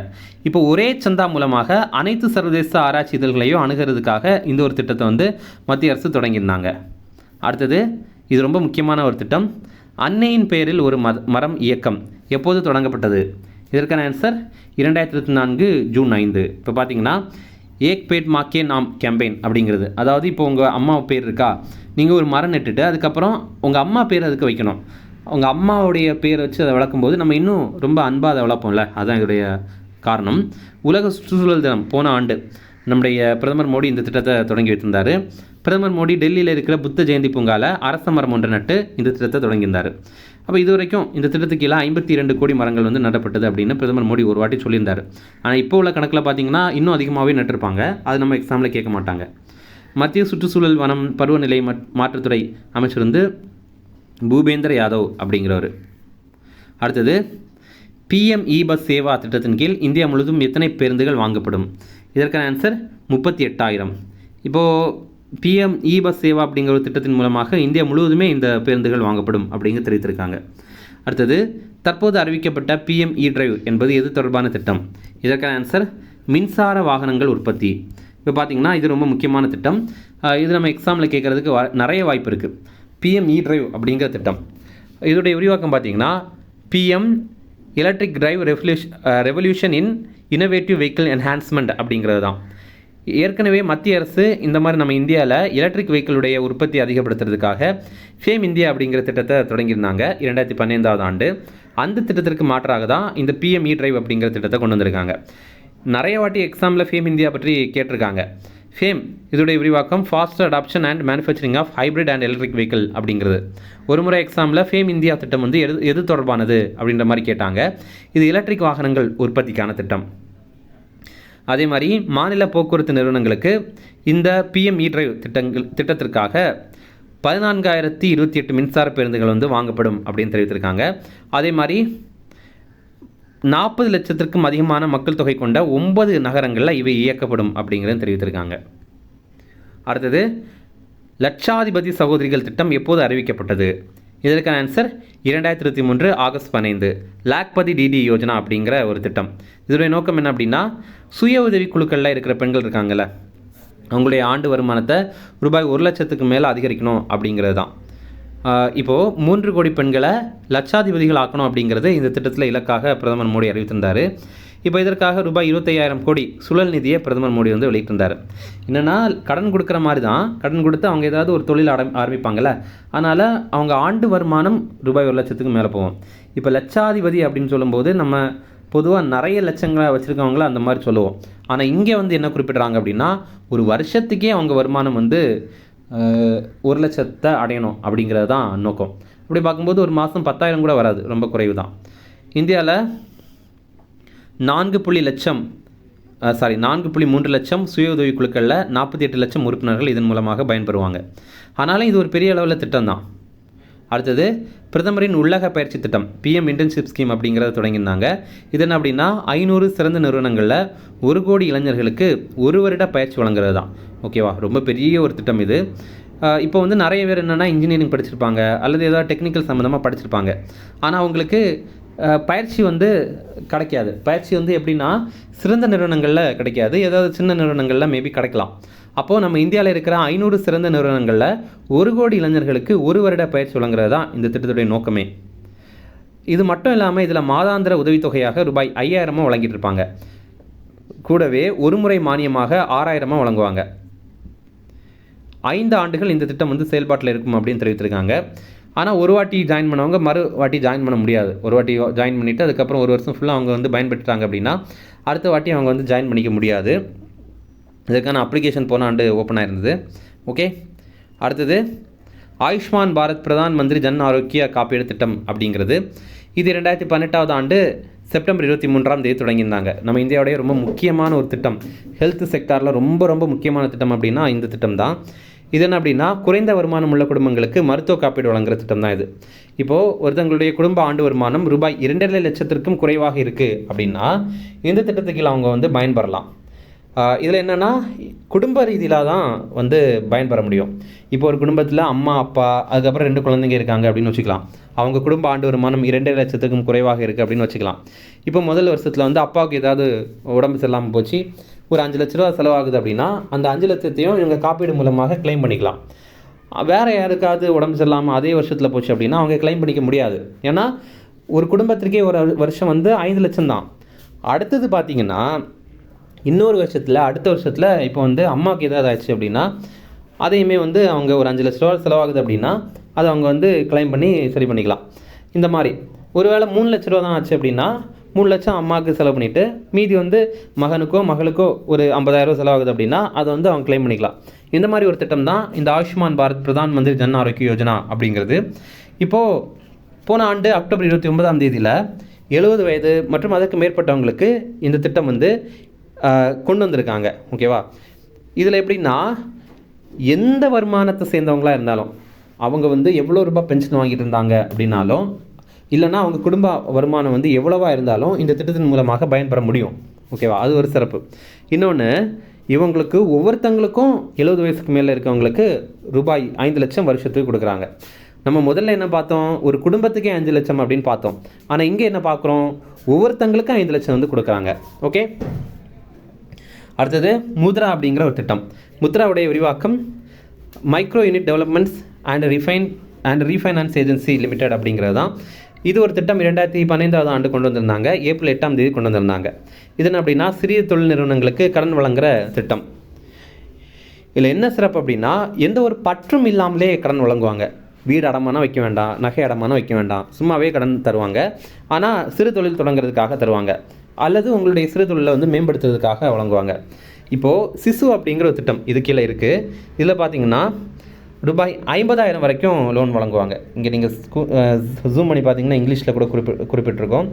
இப்போ ஒரே சந்தா மூலமாக அனைத்து சர்வதேச ஆராய்ச்சி இதழ்களையும் அணுகிறதுக்காக இந்த ஒரு திட்டத்தை வந்து மத்திய அரசு தொடங்கியிருந்தாங்க. அடுத்தது, இது ரொம்ப முக்கியமான ஒரு திட்டம். அன்னையின் பெயரில் ஒரு மரம் இயக்கம் எப்போது தொடங்கப்பட்டது? இதற்கான ஆன்சர் 2024 ஜூன் 5. இப்போ பார்த்தீங்கன்னா, ஏக் பேட் மாக்கே நாம் கேம்பெயின் அப்படிங்கிறது, அதாவது இப்போ உங்கள் அம்மா பேர் இருக்கா, நீங்கள் ஒரு மரம் நட்டுட்டு அதுக்கப்புறம் உங்கள் அம்மா பேர் அதுக்கு வைக்கணும். உங்கள் அம்மாவுடைய பேரை வச்சு அதை வளர்க்கும்போது நம்ம இன்னும் ரொம்ப அன்பாக அதை வளர்ப்போம்ல, அதுதான் இதோடைய காரணம். உலக சுற்றுச்சூழல் தினம் போன ஆண்டு நம்முடைய பிரதமர் மோடி இந்த திட்டத்தை தொடங்கி வைத்திருந்தார். பிரதமர் மோடி டெல்லியில் இருக்கிற புத்த ஜெயந்தி பூங்காவில் அரச மரம் ஒன்றை நட்டு இந்த திட்டத்தை தொடங்கியிருந்தார். அப்போ இது வரைக்கும் இந்த திட்டத்துக்கு கீழே 52 கோடி மரங்கள் வந்து நடப்பட்டது அப்படின்னு பிரதமர் மோடி ஒரு வாட்டி சொல்லியிருந்தார். ஆனால் இப்போ உள்ள கணக்கில் பார்த்தீங்கன்னா இன்னும் அதிகமாகவே நட்டிருப்பாங்க. அது நம்ம எக்ஸாமில் கேட்க மாட்டாங்க. மத்திய சுற்றுச்சூழல் வனம் பருவநிலை மாற்றுத்துறை அமைச்சர் வந்து பூபேந்தர் யாதவ் அப்படிங்கிறவர். அடுத்தது, பிஎம் இ பஸ் சேவா திட்டத்தின் கீழ் இந்தியா முழுவதும் எத்தனை பேருந்துகள் வாங்கப்படும்? இதற்கான ஆன்சர் 38,000. இப்போது பிஎம் இ பஸ் சேவா அப்படிங்கிற ஒரு திட்டத்தின் மூலமாக இந்தியா முழுவதுமே இந்த பேருந்துகள் வாங்கப்படும் அப்படிங்க தெரிவித்திருக்காங்க. அடுத்தது, தற்போது அறிவிக்கப்பட்ட பிஎம் இ டிரைவ் என்பது எது தொடர்பான திட்டம்? இதற்கான ஆன்சர் மின்சார வாகனங்கள் உற்பத்தி. இப்போ பார்த்தீங்கன்னா இது ரொம்ப முக்கியமான திட்டம். இது நம்ம எக்ஸாமில் கேட்குறதுக்கு நிறைய வாய்ப்பு இருக்குது. பிஎம் இ டிரைவ் அப்படிங்கிற திட்டம், இதோடைய விரிவாக்கம் பார்த்தீங்கன்னா பிஎம் எலக்ட்ரிக் டிரைவ் ரெவல்யூஷன் இன் இன்னோவேட்டிவ் வெஹிக்கிள் என்ஹான்ஸ்மெண்ட் அப்படிங்கிறது தான். ஏற்கனவே மத்திய அரசு இந்த மாதிரி நம்ம இந்தியாவில் எலக்ட்ரிக் வெஹிக்கிளுடைய உற்பத்தி அதிகப்படுத்துறதுக்காக ஃபேம் இந்தியா அப்படிங்கிற திட்டத்தை தொடங்கியிருந்தாங்க 2015ஆம் ஆண்டு. அந்த திட்டத்திற்கு மாற்றாக தான் இந்த பிஎம் இ டிரைவ் அப்படிங்கிற திட்டத்தை கொண்டு வந்திருக்காங்க. நிறைய வாட்டி எக்ஸாமில் ஃபேம் இந்தியா பற்றி கேட்டிருக்காங்க. ஃபேம் இதோடைய விரிவாக்கம் faster adoption and manufacturing of hybrid and electric vehicle அப்படிங்கிறது. ஒரு முறை எக்ஸாமில் ஃபேம் இந்தியா திட்டம் வந்து எது தொடர்பானது அப்படின்ற மாதிரி கேட்டாங்க. இது எலக்ட்ரிக் வாகனங்கள் உற்பத்திக்கான திட்டம். அதே மாதிரி மாநில போக்குவரத்து நிறுவனங்களுக்கு இந்த பிஎம் இ டிரைவ் திட்டத்திற்காக 14,028 மின்சார பேருந்துகள் வந்து வாங்கப்படும் அப்படின்னு தெரிவித்திருக்காங்க. அதே மாதிரி 40 லட்சத்திற்கும் அதிகமான மக்கள் தொகை கொண்ட 9 நகரங்களில் இவை இயக்கப்படும் அப்படிங்கிறது தெரிவித்திருக்காங்க. அடுத்தது, லட்சாதிபதி சகோதரிகள் திட்டம் எப்போது அறிவிக்கப்பட்டது? இதற்கான ஆன்சர் 2023 ஆகஸ்ட் 15. லாக்பதி டிடி யோஜனா அப்படிங்கிற ஒரு திட்டம். இதோடைய நோக்கம் என்ன அப்படின்னா, சுய உதவி குழுக்களில் இருக்கிற பெண்கள் இருக்காங்கல்ல, அவங்களுடைய ஆண்டு வருமானத்தை ரூபாய் 1 லட்சத்துக்கு மேலே அதிகரிக்கணும் அப்படிங்கிறது தான். இப்போது 3 கோடி பெண்களை லட்சாதிபதிகள் ஆக்கணும் அப்படிங்கிறது இந்த திட்டத்தில் இலக்காக பிரதமர் மோடி அறிவித்திருந்தார். இப்போ இதற்காக ரூபாய் 25,000 கோடி சுழல் நிதியை பிரதமர் மோடி வந்து வெளியிட்டிருந்தார். என்னென்னா, கடன் கொடுக்குற மாதிரி தான், கடன் கொடுத்து அவங்க ஏதாவது ஒரு தொழில் ஆரம்பிப்பாங்கள்ல, அதனால் அவங்க ஆண்டு வருமானம் ரூபாய் 1 லட்சத்துக்கு மேலே போகும். இப்போ லட்சாதிபதி அப்படின்னு சொல்லும்போது நம்ம பொதுவாக நிறைய லட்சங்களை வச்சுருக்கவங்கள அந்த மாதிரி சொல்லுவோம். ஆனால் இங்கே வந்து என்ன குறிப்பிட்றாங்க அப்படின்னா, ஒரு வருஷத்துக்கே அவங்க வருமானம் வந்து 1 லட்சத்தை அடையணும் அப்படிங்கிறது தான் நோக்கம். அப்படி பார்க்கும்போது ஒரு மாதம் 10,000 கூட வராது, ரொம்ப குறைவு தான். இந்தியாவில் 4.3 லட்சம் சுய உதவி குழுக்களில் 48 லட்சம் உறுப்பினர்கள் இதன் மூலமாக பயன்பெறுவாங்க. ஆனாலும் இது ஒரு பெரிய அளவில் திட்டம் தான். அடுத்தது, பிரதமரின் உள்ளக பயிற்சி திட்டம் பிஎம் இன்டர்ன்ஷிப் ஸ்கீம் அப்படிங்கிறத தொடங்கியிருந்தாங்க. இது என்ன அப்படின்னா, 500 சிறந்த நிறுவனங்களில் 1 கோடி இளைஞர்களுக்கு 1 வருட பயிற்சி வழங்குறது தான். ஓகேவா, ரொம்ப பெரிய ஒரு திட்டம் இது. இப்போ வந்து நிறைய பேர் என்னென்னா இன்ஜினியரிங் படிச்சிருப்பாங்க அல்லது ஏதாவது டெக்னிக்கல் சம்மந்தமாக படிச்சிருப்பாங்க. ஆனால் அவங்களுக்கு பயிற்சி வந்து கிடைக்காது. பயிற்சி வந்து எப்படின்னா, சிறந்த நிறுவனங்களில் கிடைக்காது, ஏதாவது சின்ன நிறுவனங்களில் மேபி கிடைக்கலாம். அப்போது நம்ம இந்தியாவில் இருக்கிற 500 சிறந்த நிறுவனங்களில் 1 கோடி இளைஞர்களுக்கு 1 வருட பயிற்சி வழங்குறது தான் இந்த திட்டத்துடைய நோக்கமே. இது மட்டும் இல்லாமல் இதில் மாதாந்திர உதவித்தொகையாக ரூபாய் 5,000 வழங்கிட்டு இருப்பாங்க. கூடவே ஒரு முறை மானியமாக 6000 வழங்குவாங்க. 5 ஆண்டுகள் இந்த திட்டம் வந்து செயல்பாட்டில் இருக்கும் அப்படின்னு தெரிவித்திருக்காங்க. ஆனால் ஒரு வாட்டி ஜாயின் பண்ணவங்க மறு வாட்டி ஜாயின் பண்ண முடியாது. ஒரு வாட்டி ஜாயின் பண்ணிவிட்டு அதுக்கப்புறம் ஒரு வருஷம் ஃபுல்லாக அவங்க வந்து பயன்படுத்திட்டாங்க அப்படின்னா அடுத்த வாட்டி அவங்க வந்து ஜாயின் பண்ணிக்க முடியாது. இதற்கான அப்ளிகேஷன் போன ஆண்டு ஓப்பன் ஆயிருந்தது. ஓகே, அடுத்தது ஆயுஷ்மான் பாரத் பிரதான் மந்திரி ஜன் ஆரோக்கிய காப்பீடு திட்டம் அப்படிங்கிறது. இது 2018 ஆண்டு செப்டம்பர் 23 தொடங்கியிருந்தாங்க. நம்ம இந்தியாவுடைய ரொம்ப முக்கியமான ஒரு திட்டம், ஹெல்த் செக்டாரில் ரொம்ப ரொம்ப முக்கியமான திட்டம் அப்படின்னா இந்த திட்டம் தான். இது என்ன அப்படின்னா, குறைந்த வருமானம் உள்ள குடும்பங்களுக்கு மருத்துவ காப்பீடு வழங்குகிற திட்டம் தான் இது. இப்போது ஒருத்தங்களுடைய குடும்ப ஆண்டு வருமானம் ரூபாய் 2.5 லட்சத்திற்கும் குறைவாக இருக்குது அப்படின்னா இந்த திட்டத்துக்கு அவங்க வந்து பயன்பெறலாம். இதில் என்னென்னா, குடும்ப ரீதியில் தான் வந்து பயன்பெற முடியும். இப்போ ஒரு குடும்பத்தில் அம்மா அப்பா அதுக்கப்புறம் 2 குழந்தைங்க இருக்காங்க அப்படின்னு வச்சுக்கலாம். அவங்க குடும்ப ஆண்டு வருமானம் 2.5 லட்சத்துக்கும் குறைவாக இருக்குது அப்படின்னு வச்சுக்கலாம். இப்போ முதல் வருஷத்தில் வந்து அப்பாவுக்கு ஏதாவது உடம்பு சரியில்லாமல் போச்சு, ஒரு 5 லட்ச ரூபா செலவாகுது அப்படின்னா அந்த 5 லட்சத்தையும் இவங்க காப்பீடு மூலமாக கிளைம் பண்ணிக்கலாம். வேறு யாருக்காவது உடம்பு சரியில்லாமல் அதே வருஷத்தில் போச்சு அப்படின்னா அவங்க கிளைம் பண்ணிக்க முடியாது. ஏன்னா ஒரு குடும்பத்திற்கே ஒரு வருஷம் வந்து 5 லட்சம் தான். அடுத்தது பார்த்திங்கன்னா இன்னொரு வருஷத்தில் அடுத்த வருஷத்தில் இப்போ வந்து அம்மாவுக்கு ஏதாவது ஆச்சு அப்படின்னா அதையுமே வந்து அவங்க ஒரு 5 லட்ச ரூபா செலவாகுது அப்படின்னா அதை அவங்க வந்து கிளைம் பண்ணி சரி பண்ணிக்கலாம். இந்த மாதிரி ஒருவேளை 3 லட்ச ரூபா தான் ஆச்சு அப்படின்னா 3 லட்சம் அம்மாவுக்கு செலவு பண்ணிவிட்டு மீதி வந்து மகனுக்கோ மகளுக்கோ ஒரு 50,000 செலவாகுது அப்படின்னா அதை வந்து அவங்க கிளைம் பண்ணிக்கலாம். இந்த மாதிரி ஒரு திட்டம் தான் இந்த ஆயுஷ்மான் பாரத் பிரதான் மந்திரி ஜன் ஆரோக்கிய யோஜனா அப்படிங்கிறது. இப்போது போன ஆண்டு அக்டோபர் 29 70 வயது மற்றும் அதற்கு மேற்பட்டவங்களுக்கு இந்த திட்டம் வந்து கொண்டு வந்திருக்காங்க. ஓகேவா, இதில் எப்படின்னா எந்த வருமானத்தை சேர்ந்தவங்களாக இருந்தாலும் அவங்க வந்து எவ்வளோ ரூபாய் பென்ஷன் வாங்கிட்டு இருந்தாங்க அப்படின்னாலும் இல்லைனா அவங்க குடும்ப வருமானம் வந்து எவ்வளவா இருந்தாலும் இந்த திட்டத்தின் மூலமாக பயன்பெற முடியும். ஓகேவா, அது ஒரு சிறப்பு. இன்னொன்று, இவங்களுக்கு ஒவ்வொருத்தங்களுக்கும் 70 வயசுக்கு மேலே இருக்கவங்களுக்கு ரூபாய் 5 லட்சம் வருஷத்துக்கு கொடுக்குறாங்க. நம்ம முதல்ல என்ன பார்த்தோம், ஒரு குடும்பத்துக்கே 5 லட்சம் அப்படின்னு பார்த்தோம். ஆனால் இங்கே என்ன பார்க்குறோம், ஒவ்வொருத்தங்களுக்கும் 5 லட்சம் வந்து கொடுக்குறாங்க. ஓகே, அடுத்தது முத்ரா அப்படிங்கிற ஒரு திட்டம். முத்ராவுடைய விரிவாக்கம் micro unit developments and refinance agency limited அப்படிங்கிறது தான். இது ஒரு திட்டம் 2015 ஆண்டு கொண்டு வந்திருந்தாங்க. ஏப்ரல் 8 கொண்டு வந்திருந்தாங்க. இது என்ன அப்படின்னா, சிறிய தொழில் நிறுவனங்களுக்கு கடன் வழங்குகிற திட்டம். இதில் என்ன சிறப்பு அப்படின்னா, எந்த ஒரு பற்றும் இல்லாமலே கடன் வழங்குவாங்க. வீடு அடமானம் வைக்க வேண்டாம், நகை அடமானம் வைக்க வேண்டாம், சும்மாவே கடன் தருவாங்க. ஆனால் சிறு தொழில் தொடங்குறதுக்காக தருவாங்க, அல்லது உங்களுடைய சிறு தொழிலை வந்து மேம்படுத்துறதுக்காக வழங்குவாங்க. இப்போது சிசு அப்படிங்கிற ஒரு திட்டம் இது கீழே இருக்குது. இதில் பார்த்தீங்கன்னா ரூபாய் 50,000 வரைக்கும் லோன் வழங்குவாங்க. இங்கே நீங்கள் ஜூம் பண்ணி பார்த்தீங்கன்னா இங்கிலீஷில் கூட குறிப்பிட்டிருக்கோம்.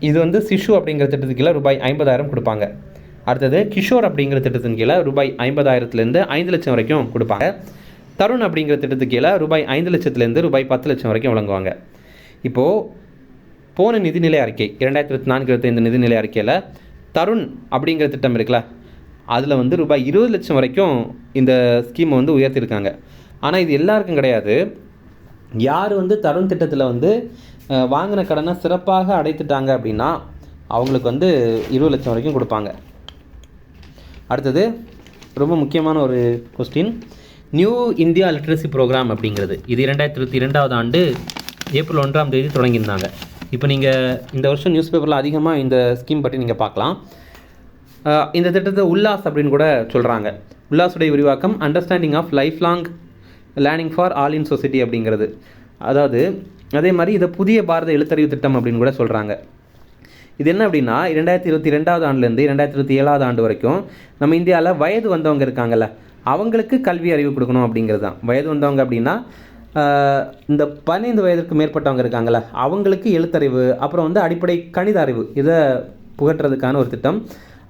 இது வந்து சிசு அப்படிங்கிற திட்டத்துக்கு கீழே ரூபாய் 50,000 கொடுப்பாங்க. அடுத்தது கிஷோர் அப்படிங்கிற திட்டத்தின் கீழே ரூபாய் 50,000லேருந்து 5 லட்சம் வரைக்கும் கொடுப்பாங்க. தருண் அப்படிங்கிற திட்டத்துக்கு கீழே ரூபாய் 5 லட்சத்துலேருந்து ரூபாய் 10 லட்சம் வரைக்கும் வழங்குவாங்க. இப்போது போன நிதிநிலை அறிக்கை 2024-25 நிதிநிலை அறிக்கையில் தருண் அப்படிங்கிற திட்டம் இருக்குல்ல, அதில் வந்து ரூபாய் 20 லட்சம் வரைக்கும் இந்த ஸ்கீமை வந்து உயர்த்தியிருக்காங்க. ஆனால் இது எல்லாருக்கும் கிடையாது. யார் வந்து தருண் திட்டத்தில் வந்து வாங்கின கடனை சிறப்பாக அடைத்துட்டாங்க அப்படின்னா அவங்களுக்கு வந்து 20 லட்சம் வரைக்கும் கொடுப்பாங்க. அடுத்தது ரொம்ப முக்கியமான ஒரு question, new India literacy programme அப்படிங்கிறது. இது 2022 ஆண்டு ஏப்ரல் 1 தொடங்கியிருந்தாங்க. இப்போ நீங்கள் இந்த வருஷம் நியூஸ் பேப்பரில் அதிகமாக இந்த ஸ்கீம் பற்றி நீங்கள் பார்க்கலாம். இந்த திட்டத்தை உல்லாஸ் அப்படின்னு கூட சொல்கிறாங்க. உல்லாஸுடைய விரிவாக்கம் understanding of lifelong learning for all in society அப்படிங்கிறது. அதாவது அதே மாதிரி இதை புதிய பாரத எழுத்தறிவு திட்டம் அப்படின்னு கூட சொல்கிறாங்க. இது என்ன அப்படின்னா 2022 ஆண்டுலேருந்து 2027 ஆண்டு வரைக்கும் நம்ம இந்தியாவில் வயது வந்தவங்க இருக்காங்கல்ல, அவங்களுக்கு கல்வி அறிவு கொடுக்கணும் அப்படிங்கிறது தான். வயது வந்தவங்க அப்படின்னா இந்த 15 வயதிற்கு மேற்பட்டவங்க இருக்காங்கள்ல, அவங்களுக்கு எழுத்தறிவு, அப்புறம் வந்து அடிப்படை கணித அறிவு, இதை புகட்டுறதுக்கான ஒரு திட்டம்.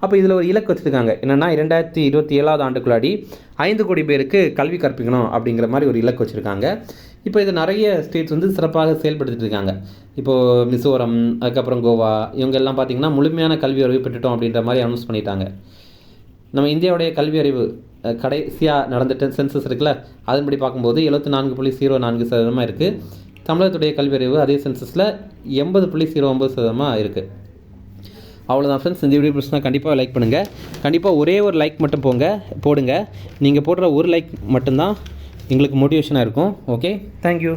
அப்போ இதில் ஒரு இலக்கு வச்சுருக்காங்க. என்னென்னா 2027 ஆண்டுக்குள்ளாடி 5 கோடி பேருக்கு கல்வி கற்பிக்கணும் அப்படிங்கிற மாதிரி ஒரு இலக்கு வச்சுருக்காங்க. இப்போ இது நிறைய ஸ்டேட்ஸ் வந்து சிறப்பாக செயல்படுத்திட்டு இருக்காங்க. இப்போது மிசோரம், அதுக்கப்புறம் கோவா, இவங்க எல்லாம் பார்த்திங்கன்னா முழுமையான கல்வி அறிவு பெற்றுட்டோம் அப்படின்ற மாதிரி அனௌன்ஸ் பண்ணிட்டாங்க. நம்ம இந்தியாவுடைய கல்வி அறிவு கடைசியாக நடந்துட்டு சென்சஸ் இருக்குல்ல, அதன்படி பார்க்கும்போது 74.04% இருக்குது. தமிழகத்துடைய கல்வி அறிவு அதே சென்சஸில் 80.09% இருக்குது. அவ்வளோதான் ஃப்ரெண்ட்ஸ். இந்த வீடியோ பிடிச்சினா கண்டிப்பாக லைக் பண்ணுங்கள். கண்டிப்பாக ஒரே ஒரு லைக் மட்டும் போடுங்க. நீங்கள் போடுற ஒரு லைக் மட்டும்தான் எங்களுக்கு மோட்டிவேஷனாக இருக்கும். Okay, thank you.